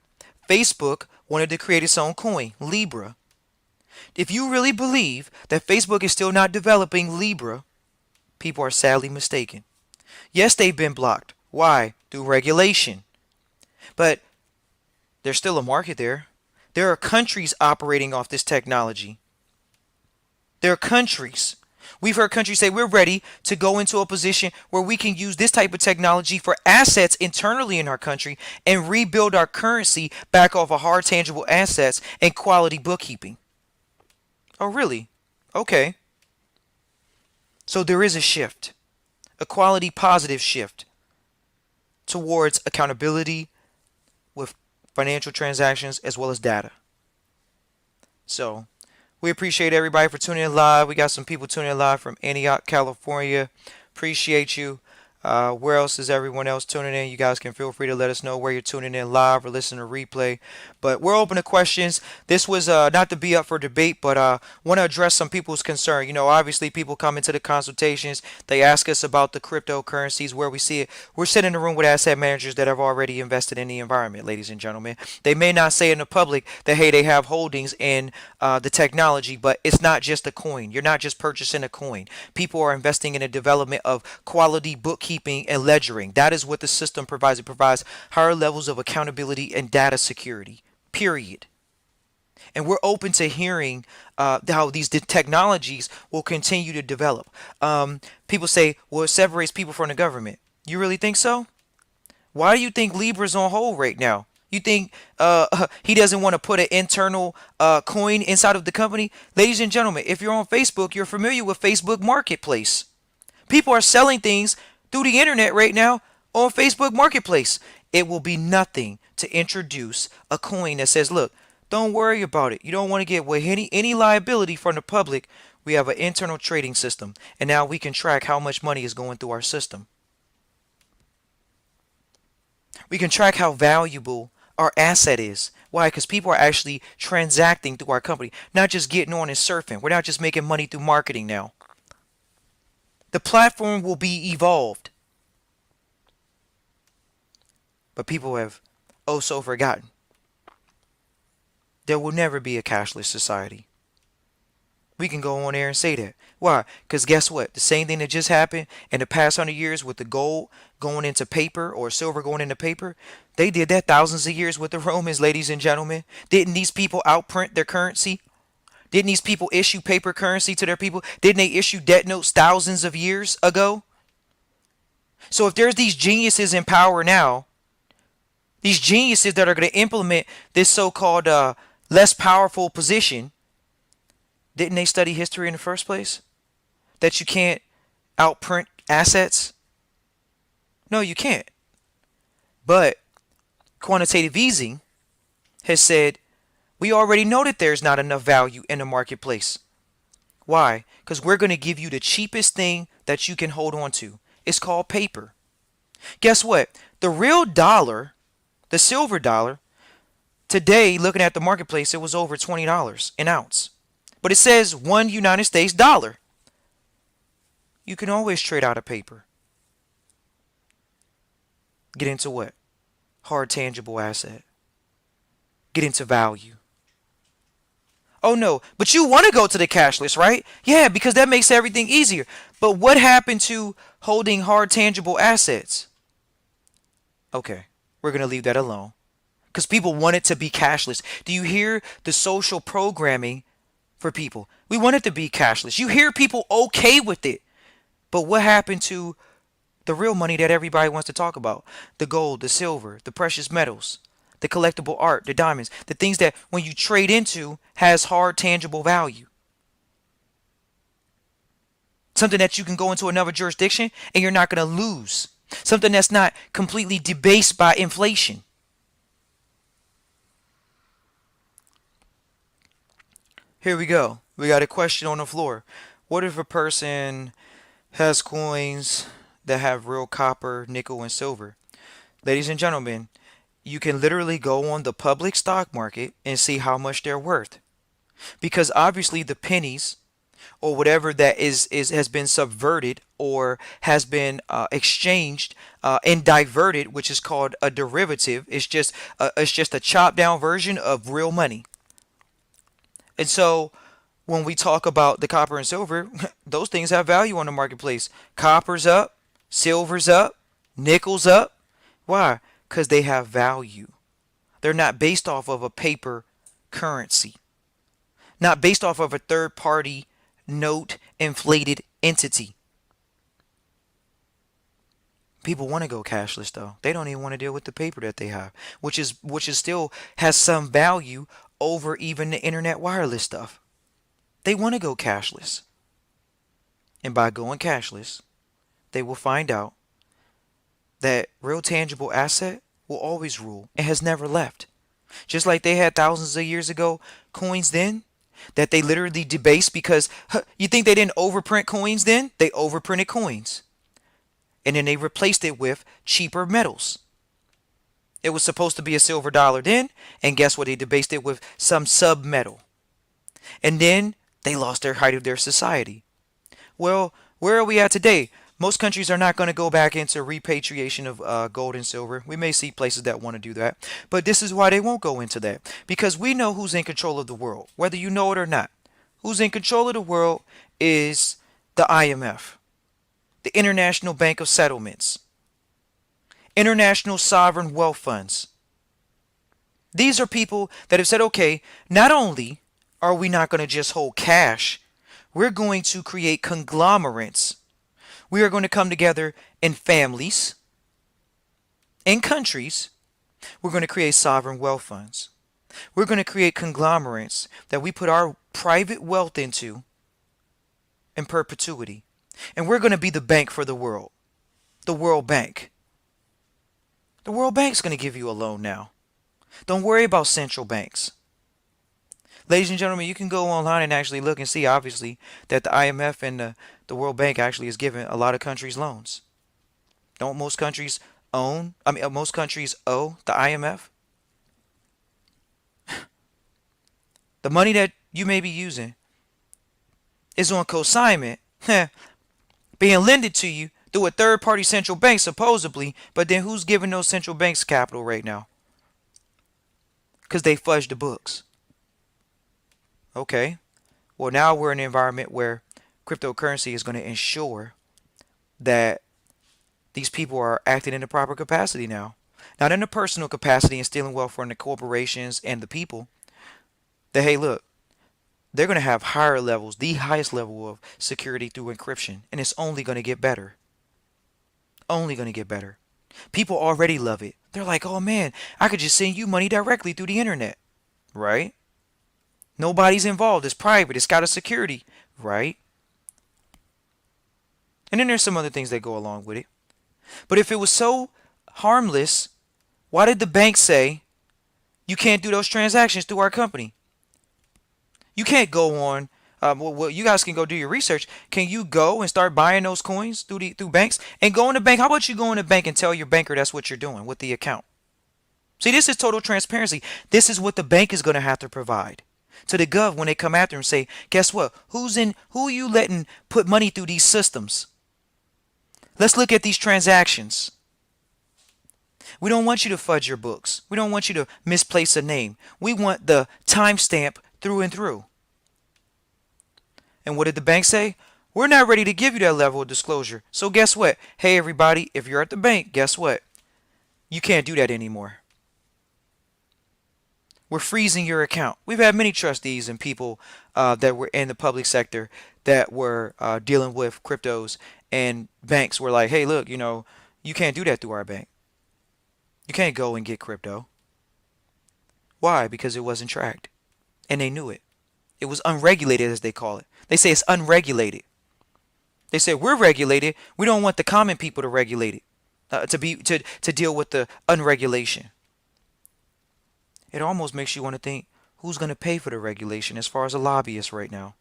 Q: Facebook wanted to create its own coin, Libra. If you really believe that Facebook is still not developing Libra, people are sadly mistaken. Yes, they've been blocked. Why? Through regulation. But there's still a market there. There are countries operating off this technology. There are countries. We've heard countries say we're ready to go into a position where we can use this type of technology for assets internally in our country and rebuild our currency back off of hard tangible assets and quality bookkeeping. Oh, really? Okay. So there is a shift, a quality positive shift towards accountability with financial transactions as well as data. So we appreciate everybody for tuning in live. We got some people tuning in live from Antioch, California. Appreciate you. Where else is everyone else tuning in? You guys can feel free to let us know where you're tuning in live or listening to replay. But we're open to questions. This was not to be up for debate, but want to address some people's concern. You know, obviously people come into the consultations. They ask us about the cryptocurrencies, where we see it. We're sitting in a room with asset managers that have already invested in the environment, ladies and gentlemen. They may not say in the public that, hey, they have holdings in the technology, but it's not just a coin. You're not just purchasing a coin. People are investing in the development of quality bookkeeping and ledgering. That is what the system provides. It provides higher levels of accountability and data security, period. And we're open to hearing how these technologies will continue to develop. People say, well, it separates people from the government. You really think so? Why do you think Libra's on hold right now? You think he doesn't want to put an internal coin inside of the company? Ladies and gentlemen, if you're on Facebook, you're familiar with Facebook Marketplace. People are selling things through the internet right now on Facebook Marketplace. It will be nothing to introduce a coin that says, look, don't worry about it. You don't want to get any liability from the public. We have an internal trading system, and now we can track how much money is going through our system. We can track how valuable our asset is. Why? Because people are actually transacting through our company, not just getting on and surfing. We're not just making money through marketing now. The platform will be evolved. But people have so forgotten. There will never be a cashless society. We can go on there and say that. Why? Because guess what? The same thing that just happened in the past 100 years with the gold going into paper or silver going into paper, they did that thousands of years with the Romans, ladies and gentlemen. Didn't these people outprint their currency? Didn't these people issue paper currency to their people? Didn't they issue debt notes thousands of years ago? So if there's these geniuses in power now, these geniuses that are going to implement this so-called less powerful position, didn't they study history in the first place? That you can't outprint assets? No, you can't. But quantitative easing has said, we already know that there's not enough value in the marketplace. Why? Because we're going to give you the cheapest thing that you can hold on to. It's called paper. Guess what? The real dollar, the silver dollar, today, looking at the marketplace, it was over $20 an ounce. But it says $1 United States dollar. You can always trade out of paper. Get into what? Hard tangible asset. Get into value. Oh no, but you want to go to the cashless, right? Yeah, because that makes everything easier. But what happened to holding hard tangible assets? Okay, we're going to leave that alone. Because people want it to be cashless. Do you hear the social programming for people? We want it to be cashless. You hear people okay with it. But what happened to the real money that everybody wants to talk about? The gold, the silver, the precious metals, the collectible art, the diamonds, the things that when you trade into has hard tangible value. Something that you can go into another jurisdiction and you're not going to lose. Something that's not completely debased by inflation. Here we go. We got a question on the floor. What if a person has coins that have real copper, nickel, and silver? Ladies and gentlemen, you can literally go on the public stock market and see how much they're worth. Because obviously the pennies or whatever that has been subverted or has been exchanged and diverted, which is called a derivative, it's just a chopped down version of real money. And so when we talk about the copper and silver, those things have value on the marketplace. Copper's up, silver's up, nickel's up. Why? Because they have value. They're not based off of a paper currency. Not based off of a third party note inflated entity. People want to go cashless though. They don't even want to deal with the paper that they have, which is still has some value over even the internet wireless stuff. They want to go cashless. And by going cashless, they will find out that real tangible asset will always rule and has never left. Just like they had thousands of years ago coins then that they literally debased because you think they didn't overprint coins then? They overprinted coins. And then they replaced it with cheaper metals. It was supposed to be a silver dollar then, and guess what? They debased it with some sub-metal. And then they lost their height of their society. Well, where are we at today? Most countries are not going to go back into repatriation of gold and silver. We may see places that want to do that. But this is why they won't go into that. Because we know who's in control of the world, whether you know it or not. Who's in control of the world is the IMF, the International Bank of Settlements, International Sovereign Wealth Funds. These are people that have said, okay, not only are we not going to just hold cash, we're going to create conglomerates. We are going to come together in families, in countries. We're going to create sovereign wealth funds. We're going to create conglomerates that we put our private wealth into in perpetuity. And we're going to be the bank for the world. The World Bank. The World Bank's going to give you a loan now. Don't worry about central banks. Ladies and gentlemen, you can go online and actually look and see, obviously, that the IMF and the World Bank actually is giving a lot of countries loans. Don't most countries most countries owe the IMF? The money that you may be using is on consignment, being lended to you through a third-party central bank, supposedly, but then who's giving those central banks capital right now? Because they fudged the books. Okay, well now we're in an environment where cryptocurrency is going to ensure that these people are acting in the proper capacity now. Not in a personal capacity and stealing wealth from the corporations and the people. That, hey, look, they're going to have higher levels, the highest level of security through encryption. And it's only going to get better. Only going to get better. People already love it. They're like, oh man, I could just send you money directly through the internet. Right? Nobody's involved. It's private. It's got a security. Right? And then there's some other things that go along with it. But if it was so harmless, why did the bank say you can't do those transactions through our company? You can't go on. Well, you guys can go do your research. Can you go and start buying those coins through banks and go in the bank? How about you go in the bank and tell your banker that's what you're doing with the account? See, this is total transparency. This is what the bank is going to have to provide to the gov when they come after and say, guess what? Who are you letting put money through these systems? Let's look at these transactions. We don't want you to fudge your books. We don't want you to misplace a name. We want the timestamp through and through. And what did the bank say? We're not ready to give you that level of disclosure. So guess what? Hey, everybody, if you're at the bank, guess what? You can't do that anymore. We're freezing your account. We've had many trustees and people that were in the public sector that were dealing with cryptos, and banks were like, hey, look, you can't do that through our bank. You can't go and get crypto. Why? Because it wasn't tracked. And they knew it. It was unregulated, as they call it. They say it's unregulated. They say we're regulated. We don't want the common people to regulate it, to deal with the unregulation. It almost makes you want to think, who's going to pay for the regulation as far as a lobbyist right now?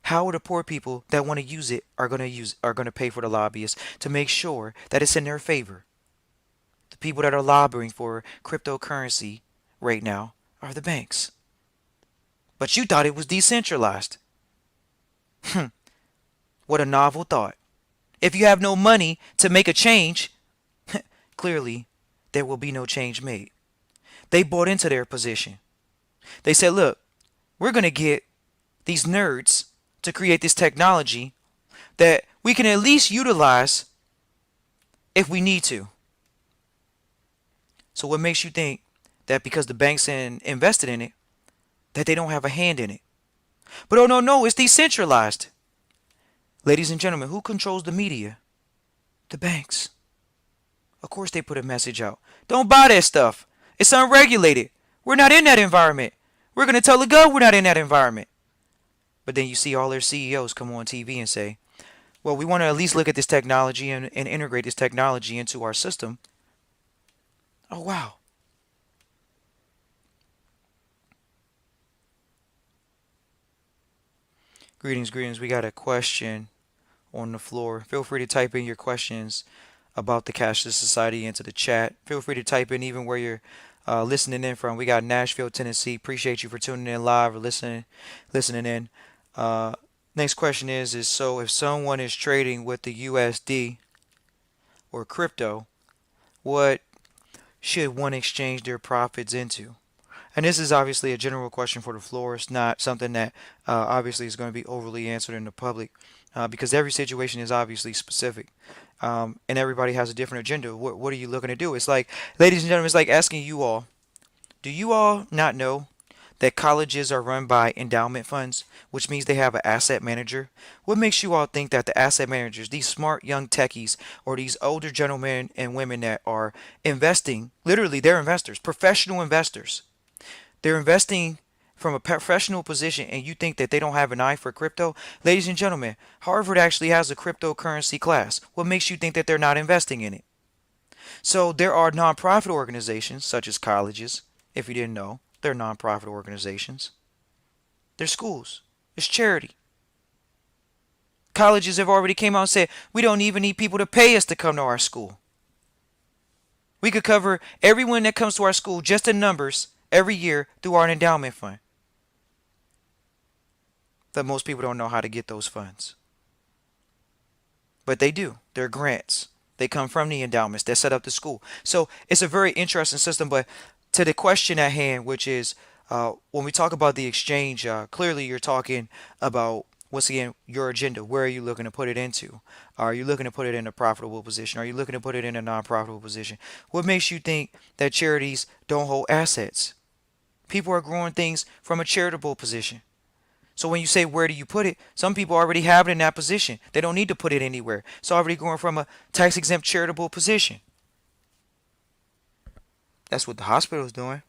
Q: How are the poor people that want to use it are going to pay for the lobbyists to make sure that it's in their favor? The people that are lobbying for cryptocurrency right now are the banks. But you thought it was decentralized. What a novel thought. If you have no money to make a change, clearly there will be no change made. They bought into their position. They said, look, we're going to get these nerds to create this technology that we can at least utilize if we need to. So what makes you think that because the banks invested in it, that they don't have a hand in it? But oh no, it's decentralized. Ladies and gentlemen, who controls the media? The banks. Of course they put a message out. Don't buy that stuff. It's unregulated. We're not in that environment. We're going to tell the gov we're not in that environment. But then you see all their CEOs come on TV and say, well, we want to at least look at this technology and integrate this technology into our system. Oh, wow. Greetings, greetings. We got a question on the floor. Feel free to type in your questions about the Cashless Society into the chat. Feel free to type in even where you're listening in from. We got Nashville, Tennessee. Appreciate you for tuning in live or listening in. Next question is so if someone is trading with the USD or crypto, what should one exchange their profits into? And this is obviously a general question for the floor. It's not something that obviously is going to be overly answered in the public because every situation is obviously specific. And everybody has a different agenda. What are you looking to do? It's like, ladies and gentlemen, it's like asking you all, do you all not know that colleges are run by endowment funds, which means they have an asset manager? What makes you all think that the asset managers, these smart young techies, or these older gentlemen and women that are investing, literally they're investors, professional investors, they're investing from a professional position, and you think that they don't have an eye for crypto? Ladies and gentlemen, Harvard actually has a cryptocurrency class. What makes you think that they're not investing in it? So there are nonprofit organizations such as colleges. If you didn't know, they're nonprofit organizations. They're schools. It's charity. Colleges have already came out and said, we don't even need people to pay us to come to our school. We could cover everyone that comes to our school just in numbers every year through our endowment fund. But most people don't know how to get those funds. But they do. They're grants. They come from the endowments that set up the school. So it's a very interesting system. But to the question at hand, which is when we talk about the exchange, clearly you're talking about, once again, your agenda. Where are you looking to put it into? Are you looking to put it in a profitable position? Are you looking to put it in a non-profitable position? What makes you think that charities don't hold assets? People are growing things from a charitable position. So when you say, where do you put it? Some people already have it in that position. They don't need to put it anywhere. It's already going from a tax-exempt charitable position. That's what the hospital is doing.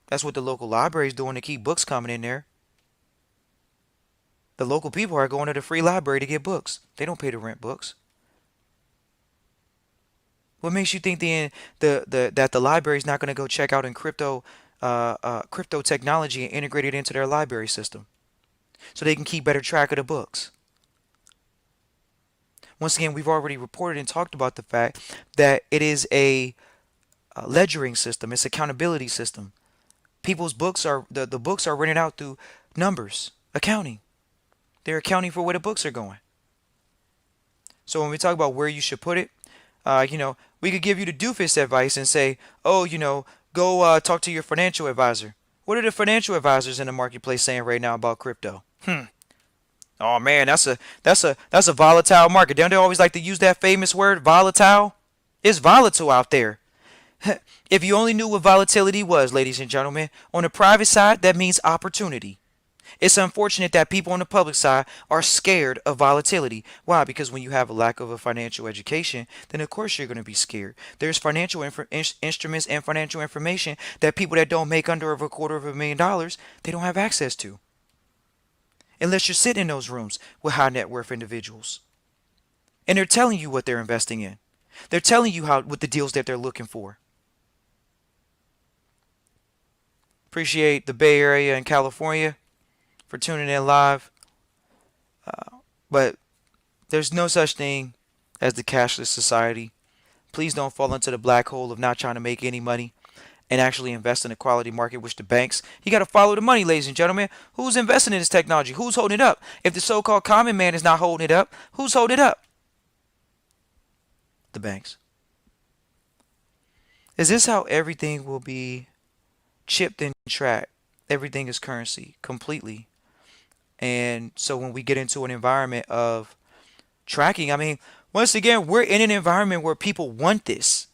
Q: That's what the local library is doing to keep books coming in there. The local people are going to the free library to get books. They don't pay to rent books. What makes you think that the library is not going to go check out in crypto technology and integrate it into their library system so they can keep better track of the books? Once again, we've already reported and talked about the fact that it is a ledgering system. It's accountability system. People's books are the books are rented out through numbers, accounting. They're accounting for where the books are going. So when we talk about where you should put it, we could give you the doofus advice and say, go talk to your financial advisor. What are the financial advisors in the marketplace saying right now about crypto? Oh man, that's a volatile market. Don't they always like to use that famous word, volatile? It's volatile out there. If you only knew what volatility was, ladies and gentlemen, on the private side, that means opportunity. It's unfortunate that people on the public side are scared of volatility. Why? Because when you have a lack of a financial education, then of course you're going to be scared. There's financial instruments and financial information that people that don't make under $250,000, they don't have access to. Unless you're sitting in those rooms with high net worth individuals. And they're telling you what they're investing in. They're telling you what the deals that they're looking for. Appreciate the Bay Area and California for tuning in live. But there's no such thing as the cashless society. Please don't fall into the black hole of not trying to make any money and actually invest in a quality market, which the banks, you got to follow the money, ladies and gentlemen. Who's investing in this technology? Who's holding it up? If the so-called common man is not holding it up, who's holding it up? The banks. Is this how everything will be chipped and tracked? Everything is currency completely. And so when we get into an environment of tracking, once again, we're in an environment where people want this.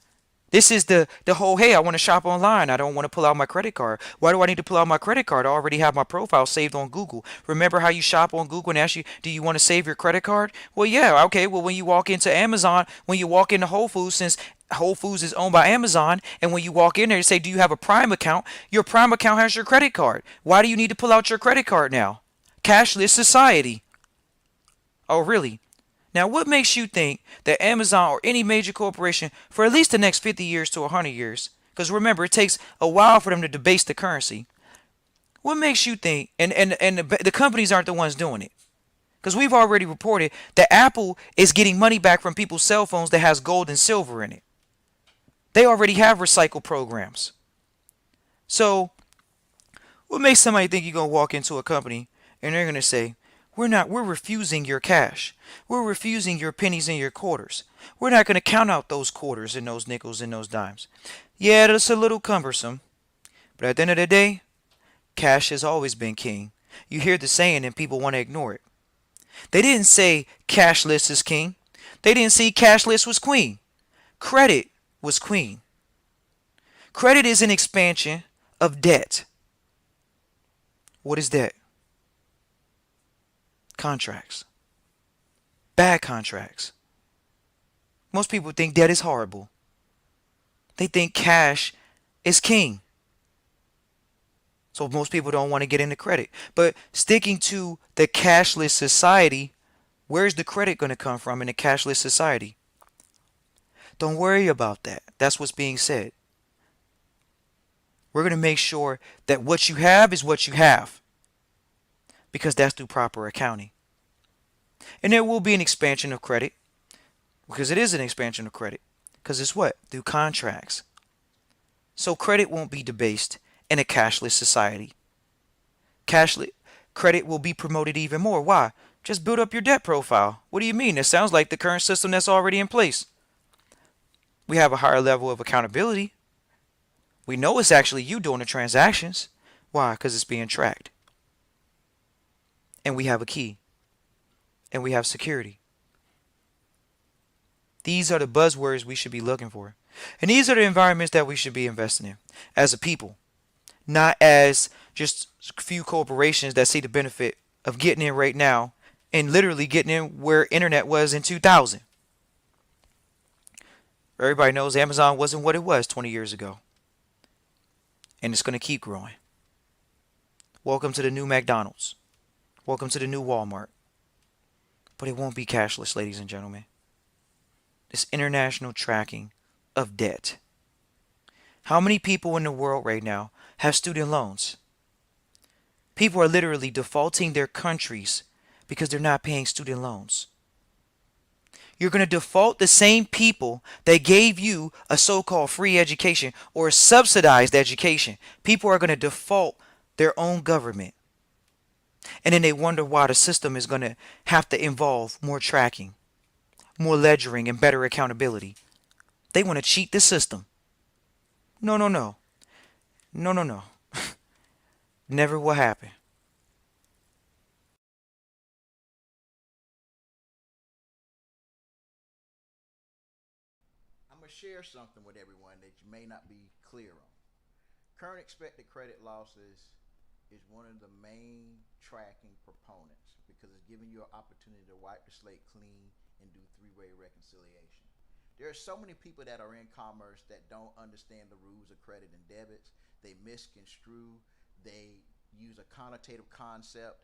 Q: This is the whole, hey, I want to shop online. I don't want to pull out my credit card. Why do I need to pull out my credit card? I already have my profile saved on Google. Remember how you shop on Google and ask you, do you want to save your credit card? Well, yeah, okay. Well, when you walk into Amazon, when you walk into Whole Foods, since Whole Foods is owned by Amazon, and when you walk in there, you say, do you have a Prime account? Your Prime account has your credit card. Why do you need to pull out your credit card now? Cashless society. Oh, really? Now, what makes you think that Amazon or any major corporation, for at least the next 50 years to 100 years, because remember, it takes a while for them to debase the currency. What makes you think, and the companies aren't the ones doing it, because we've already reported that Apple is getting money back from people's cell phones that has gold and silver in it. They already have recycle programs. So, what makes somebody think you're going to walk into a company and they're going to say, we're refusing your cash. We're refusing your pennies and your quarters. We're not going to count out those quarters and those nickels and those dimes. Yeah, that's a little cumbersome. But at the end of the day, cash has always been king. You hear the saying and people want to ignore it. They didn't say cashless is king. They didn't say cashless was queen. Credit was queen. Credit is an expansion of debt. What is debt? Contracts. Bad contracts. Most people think debt is horrible. They think cash is king. So most people don't want to get into credit. But sticking to the cashless society, where's the credit going to come from in a cashless society? Don't worry about that. That's what's being said. We're going to make sure that what you have is what you have, because that's through proper accounting. And there will be an expansion of credit, because it is an expansion of credit, because it's what? Through contracts. So credit won't be debased in a cashless society. Credit will be promoted even more. Why? Just build up your debt profile. What do you mean? It sounds like the current system that's already in place. We have a higher level of accountability. We know it's actually you doing the transactions. Why? Because it's being tracked. And we have a key. And we have security. These are the buzzwords we should be looking for. And these are the environments that we should be investing in as a people. Not as just a few corporations that see the benefit of getting in right now and literally getting in where internet was in 2000. Everybody knows Amazon wasn't what it was 20 years ago. And it's going to keep growing. Welcome to the new McDonald's. Welcome to the new Walmart. But it won't be cashless, ladies and gentlemen. This international tracking of debt. How many people in the world right now have student loans? People are literally defaulting their countries because they're not paying student loans. You're going to default the same people that gave you a so-called free education or a subsidized education. People are going to default their own government. And then they wonder why the system is going to have to involve more tracking, more ledgering, and better accountability. They want to cheat the system. No. Never will happen.
O: I'm going to share something with everyone that you may not be clear on. Current expected credit losses is one of the main tracking proponents because it's giving you an opportunity to wipe the slate clean and do three-way reconciliation. There are so many people that are in commerce that don't understand the rules of credit and debits. They misconstrue. They use a connotative concept.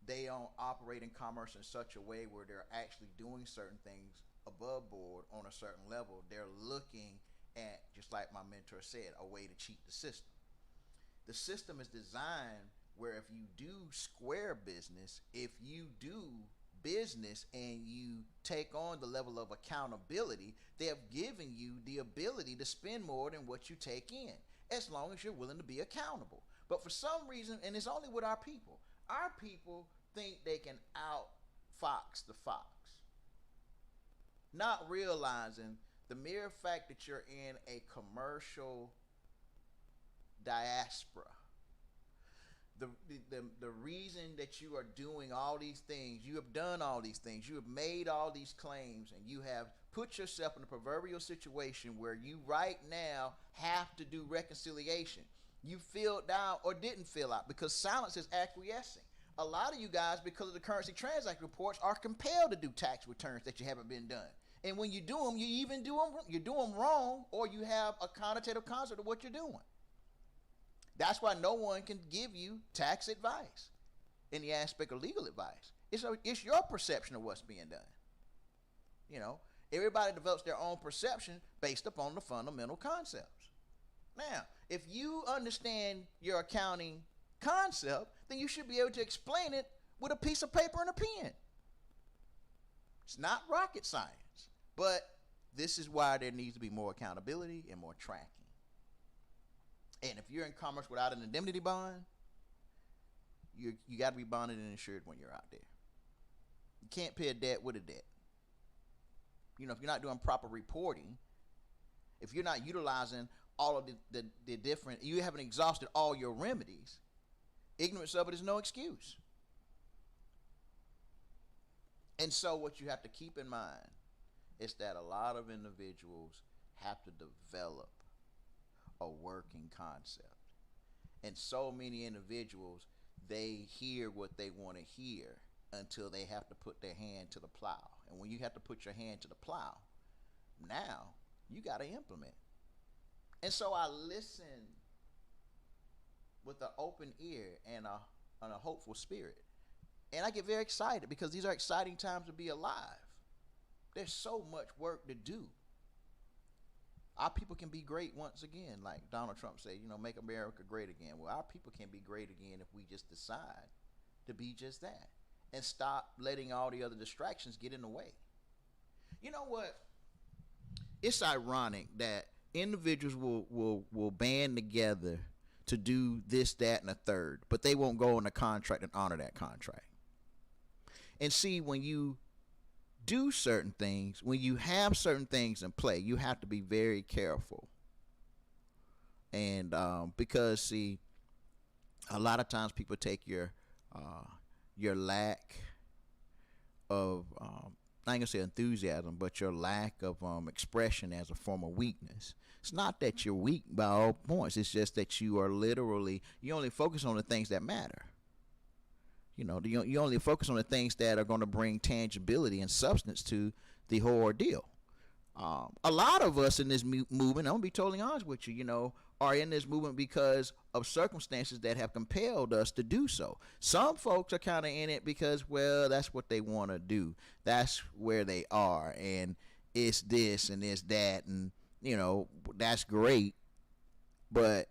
O: They don't operate in commerce in such a way where they're actually doing certain things above board on a certain level. They're looking at, just like my mentor said, a way to cheat the system. The system is designed where if you do square business, if you do business and you take on the level of accountability, they have given you the ability to spend more than what you take in, as long as you're willing to be accountable. But for some reason, and it's only with our people think they can outfox the fox, not realizing the mere fact that you're in a commercial diaspora, the reason that you are doing all these things, you have done all these things, you have made all these claims, and you have put yourself in a proverbial situation where you right now have to do reconciliation. You filled out or didn't fill out, because silence is acquiescing. A lot of you guys, because of the currency transaction reports, are compelled to do tax returns that you haven't been done. And when you do them, you do them wrong, or you have a connotative concept of what you're doing. That's why no one can give you tax advice in the aspect of legal advice. It's your perception of what's being done. You know, everybody develops their own perception based upon the fundamental concepts. Now, if you understand your accounting concept, then you should be able to explain it with a piece of paper and a pen. It's not rocket science, but this is why there needs to be more accountability and more tracking. And if you're in commerce without an indemnity bond, you got to be bonded and insured when you're out there. You can't pay a debt with a debt. You know, if you're not doing proper reporting, if you're not utilizing all of the different, you haven't exhausted all your remedies, ignorance of it is no excuse. And so what you have to keep in mind is that a lot of individuals have to develop a working concept. And so many individuals, they hear what they want to hear until they have to put their hand to the plow. And when you have to put your hand to the plow, now you got to implement. And so I listen with an open ear and a hopeful spirit. And I get very excited because these are exciting times to be alive. There's so much work to do. Our people can be great once again, like Donald Trump said, you know, make America great again. Well, our people can be great again if we just decide to be just that and stop letting all the other distractions get in the way. You know what? It's ironic that individuals will band together to do this, that, and a third, but they won't go on a contract and honor that contract. And see, when you do certain things, when you have certain things in play, you have to be very careful. And because, see, a lot of times people take your lack of I ain't gonna say enthusiasm, but your lack of expression as a form of weakness. It's not that you're weak by all points. It's just that you are literally, you only focus on the things that matter. You know, you only focus on the things that are going to bring tangibility and substance to the whole ordeal. A lot of us in this movement, I'm going to be totally honest with you, you know, are in this movement because of circumstances that have compelled us to do so. Some folks are kind of in it because, well, that's what they want to do. That's where they are. And it's this and it's that. And, you know, that's great. But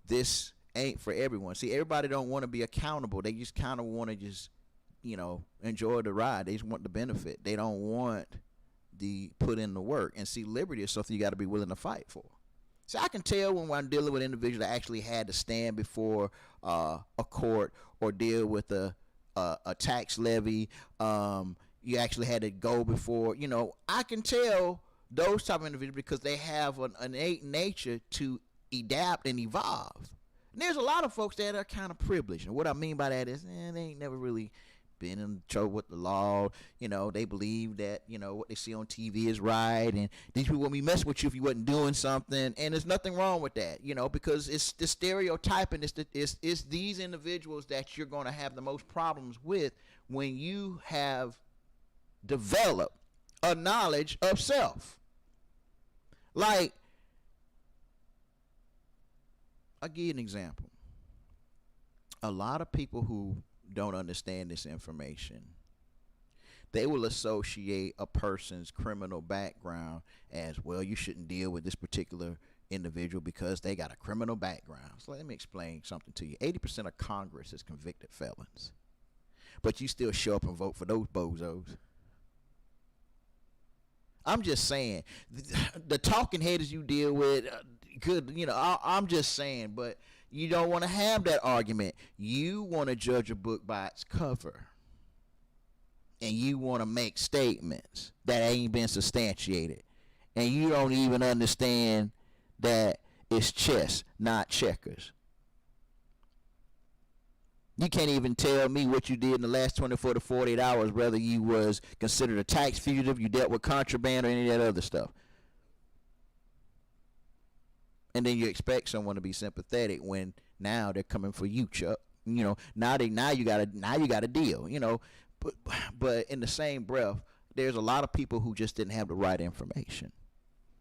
O: this ain't for everyone. See, everybody don't want to be accountable. They just kind of want to just, you know, enjoy the ride. They just want the benefit. They don't want the put in the work. And see, liberty is something you got to be willing to fight for. See, I can tell when I'm dealing with individuals that actually had to stand before a court or deal with a tax levy. You actually had to go before, you know, I can tell those type of individuals because they have an innate nature to adapt and evolve. And there's a lot of folks that are kind of privileged. And what I mean by that is, they ain't never really been in trouble with the law. You know, they believe that, you know, what they see on TV is right. And these people will be messing with you if you wasn't doing something. And there's nothing wrong with that, you know, because it's the stereotyping. It's these individuals that you're going to have the most problems with when you have developed a knowledge of self. Like, I'll give you an example. A lot of people who don't understand this information, they will associate a person's criminal background as, well, you shouldn't deal with this particular individual because they got a criminal background. So let me explain something to you. 80% of Congress is convicted felons, but you still show up and vote for those bozos. I'm just saying, the talking heads you deal with, good, you know, I'm just saying, but you don't want to have that argument. You want to judge a book by its cover. And you want to make statements that ain't been substantiated. And you don't even understand that it's chess, not checkers. You can't even tell me what you did in the last 24 to 48 hours, whether you was considered a tax fugitive, you dealt with contraband, or any of that other stuff. And then you expect someone to be sympathetic when now they're coming for you, Chuck. You know, now you got a deal. You know, but in the same breath, there's a lot of people who just didn't have the right information.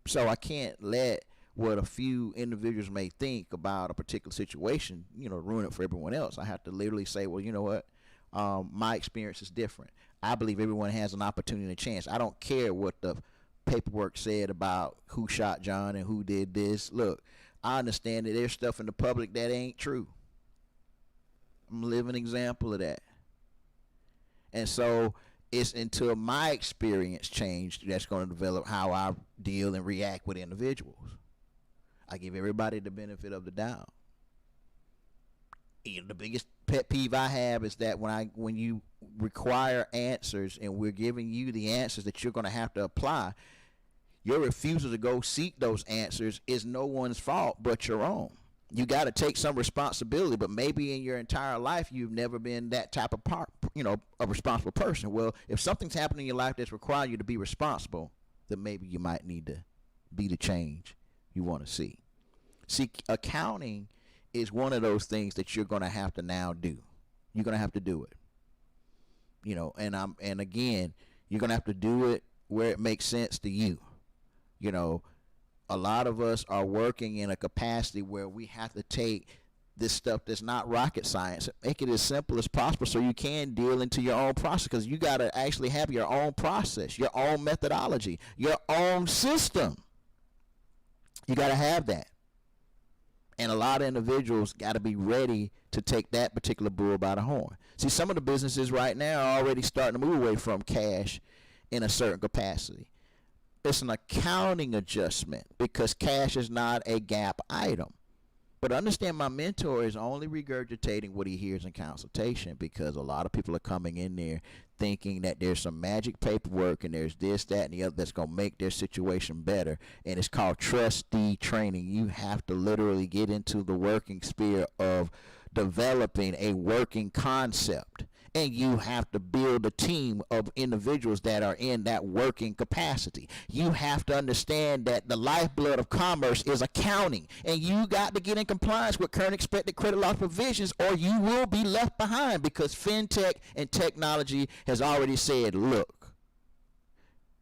O: So I can't let what a few individuals may think about a particular situation, you know, ruin it for everyone else. I have to literally say, well, you know what? My experience is different. I believe everyone has an opportunity and a chance. I don't care what the paperwork said about who shot John and who did this. Look, I understand that there's stuff in the public that ain't true. I'm a living example of that. And so it's until my experience changed that's going to develop how I deal and react with individuals. I give everybody the benefit of the doubt. You know, the biggest pet peeve I have is that when you require answers and we're giving you the answers that you're going to have to apply, your refusal to go seek those answers is no one's fault but your own. You got to take some responsibility, but maybe in your entire life you've never been that type of a responsible person. Well, if something's happening in your life that's requiring you to be responsible, then maybe you might need to be the change you want to see. See, accounting is one of those things that you're going to have to now do. You're going to have to do it. You know, and again, you're going to have to do it where it makes sense to you. You know, a lot of us are working in a capacity where we have to take this stuff that's not rocket science, make it as simple as possible so you can deal into your own process, because you got to actually have your own process, your own methodology, your own system. You got to have that. And a lot of individuals got to be ready to take that particular bull by the horn. See, some of the businesses right now are already starting to move away from cash in a certain capacity. It's an accounting adjustment because cash is not a gap item. But understand, my mentor is only regurgitating what he hears in consultation, because a lot of people are coming in there thinking that there's some magic paperwork and there's this, that, and the other that's going to make their situation better. And it's called trustee training. You have to literally get into the working sphere of developing a working concept. And you have to build a team of individuals that are in that working capacity. You have to understand that the lifeblood of commerce is accounting. And you got to get in compliance with current expected credit loss provisions, or you will be left behind, because fintech and technology has already said, look,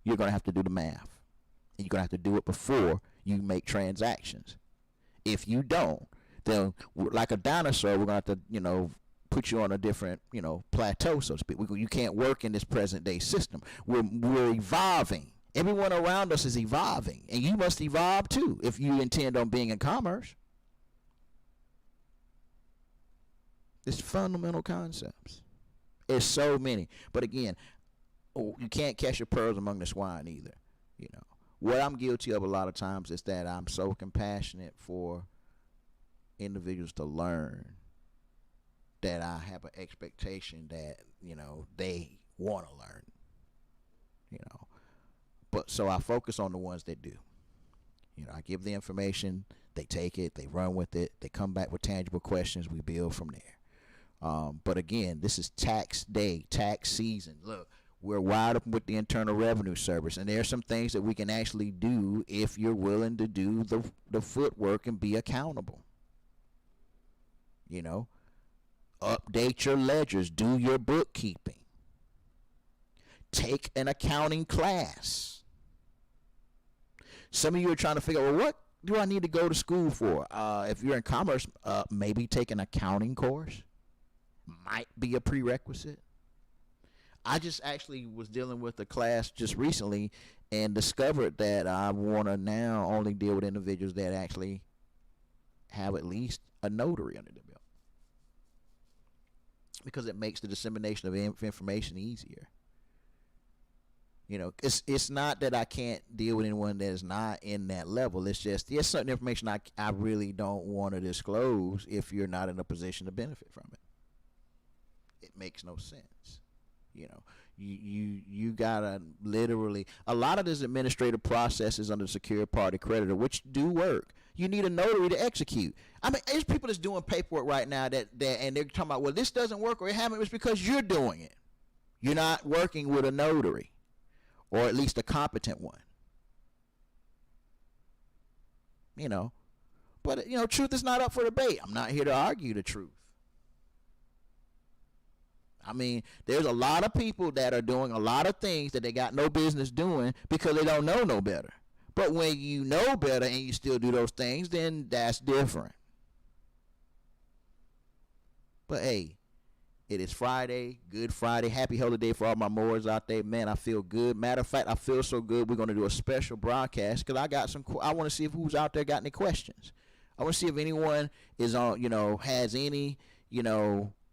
O: you're going to have to do the math. And you're going to have to do it before you make transactions. If you don't, then like a dinosaur, we're going to have to, put you on a different, plateau, so to speak. You can't work in this present day system. We're evolving. Everyone around us is evolving, and you must evolve too if you intend on being in commerce. It's fundamental concepts. It's so many. But again, you can't catch your pearls among the swine either. What I'm guilty of a lot of times is that I'm so compassionate for individuals to learn that I have an expectation that, they want to learn, But so I focus on the ones that do. I give the information, they take it, they run with it, they come back with tangible questions, we build from there. But again, this is tax day, tax season. Look, we're wide open with the Internal Revenue Service, and there are some things that we can actually do if you're willing to do the footwork and be accountable. Update your ledgers, do your bookkeeping, take an accounting class. Some of you are trying to figure out, well, what do I need to go to school for? If you're in commerce, maybe take an accounting course might be a prerequisite. I just actually was dealing with a class just recently and discovered that I want to now only deal with individuals that actually have at least a notary under their belt, because it makes the dissemination of information easier. It's not that I can't deal with anyone that is not in that level. It's just there's certain information I really don't want to disclose if you're not in a position to benefit from it. It makes no sense. You gotta literally, a lot of this administrative process is under secured party creditor, which do work. You need a notary to execute. I mean, there's people that's doing paperwork right now that and they're talking about, well, this doesn't work or it haven't. It's because you're doing it. You're not working with a notary, or at least a competent one. You know, but you know, truth is not up for debate. I'm not here to argue the truth. I mean, there's a lot of people that are doing a lot of things that they got no business doing because they don't know no better. But when you know better and you still do those things, then that's different. But hey, it is Friday, Good Friday. Happy holiday for all my mowers out there. Man, I feel good. Matter of fact, I feel so good. We're going to do a special broadcast because I want to see if who's out there got any questions. I want to see if anyone is on, has any,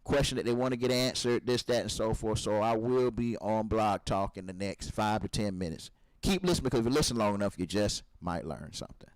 O: question that they want to get answered, this, that, and so forth. So I will be on Blog Talk in the next 5 to 10 minutes. Keep listening, because if you listen long enough, you just might learn something.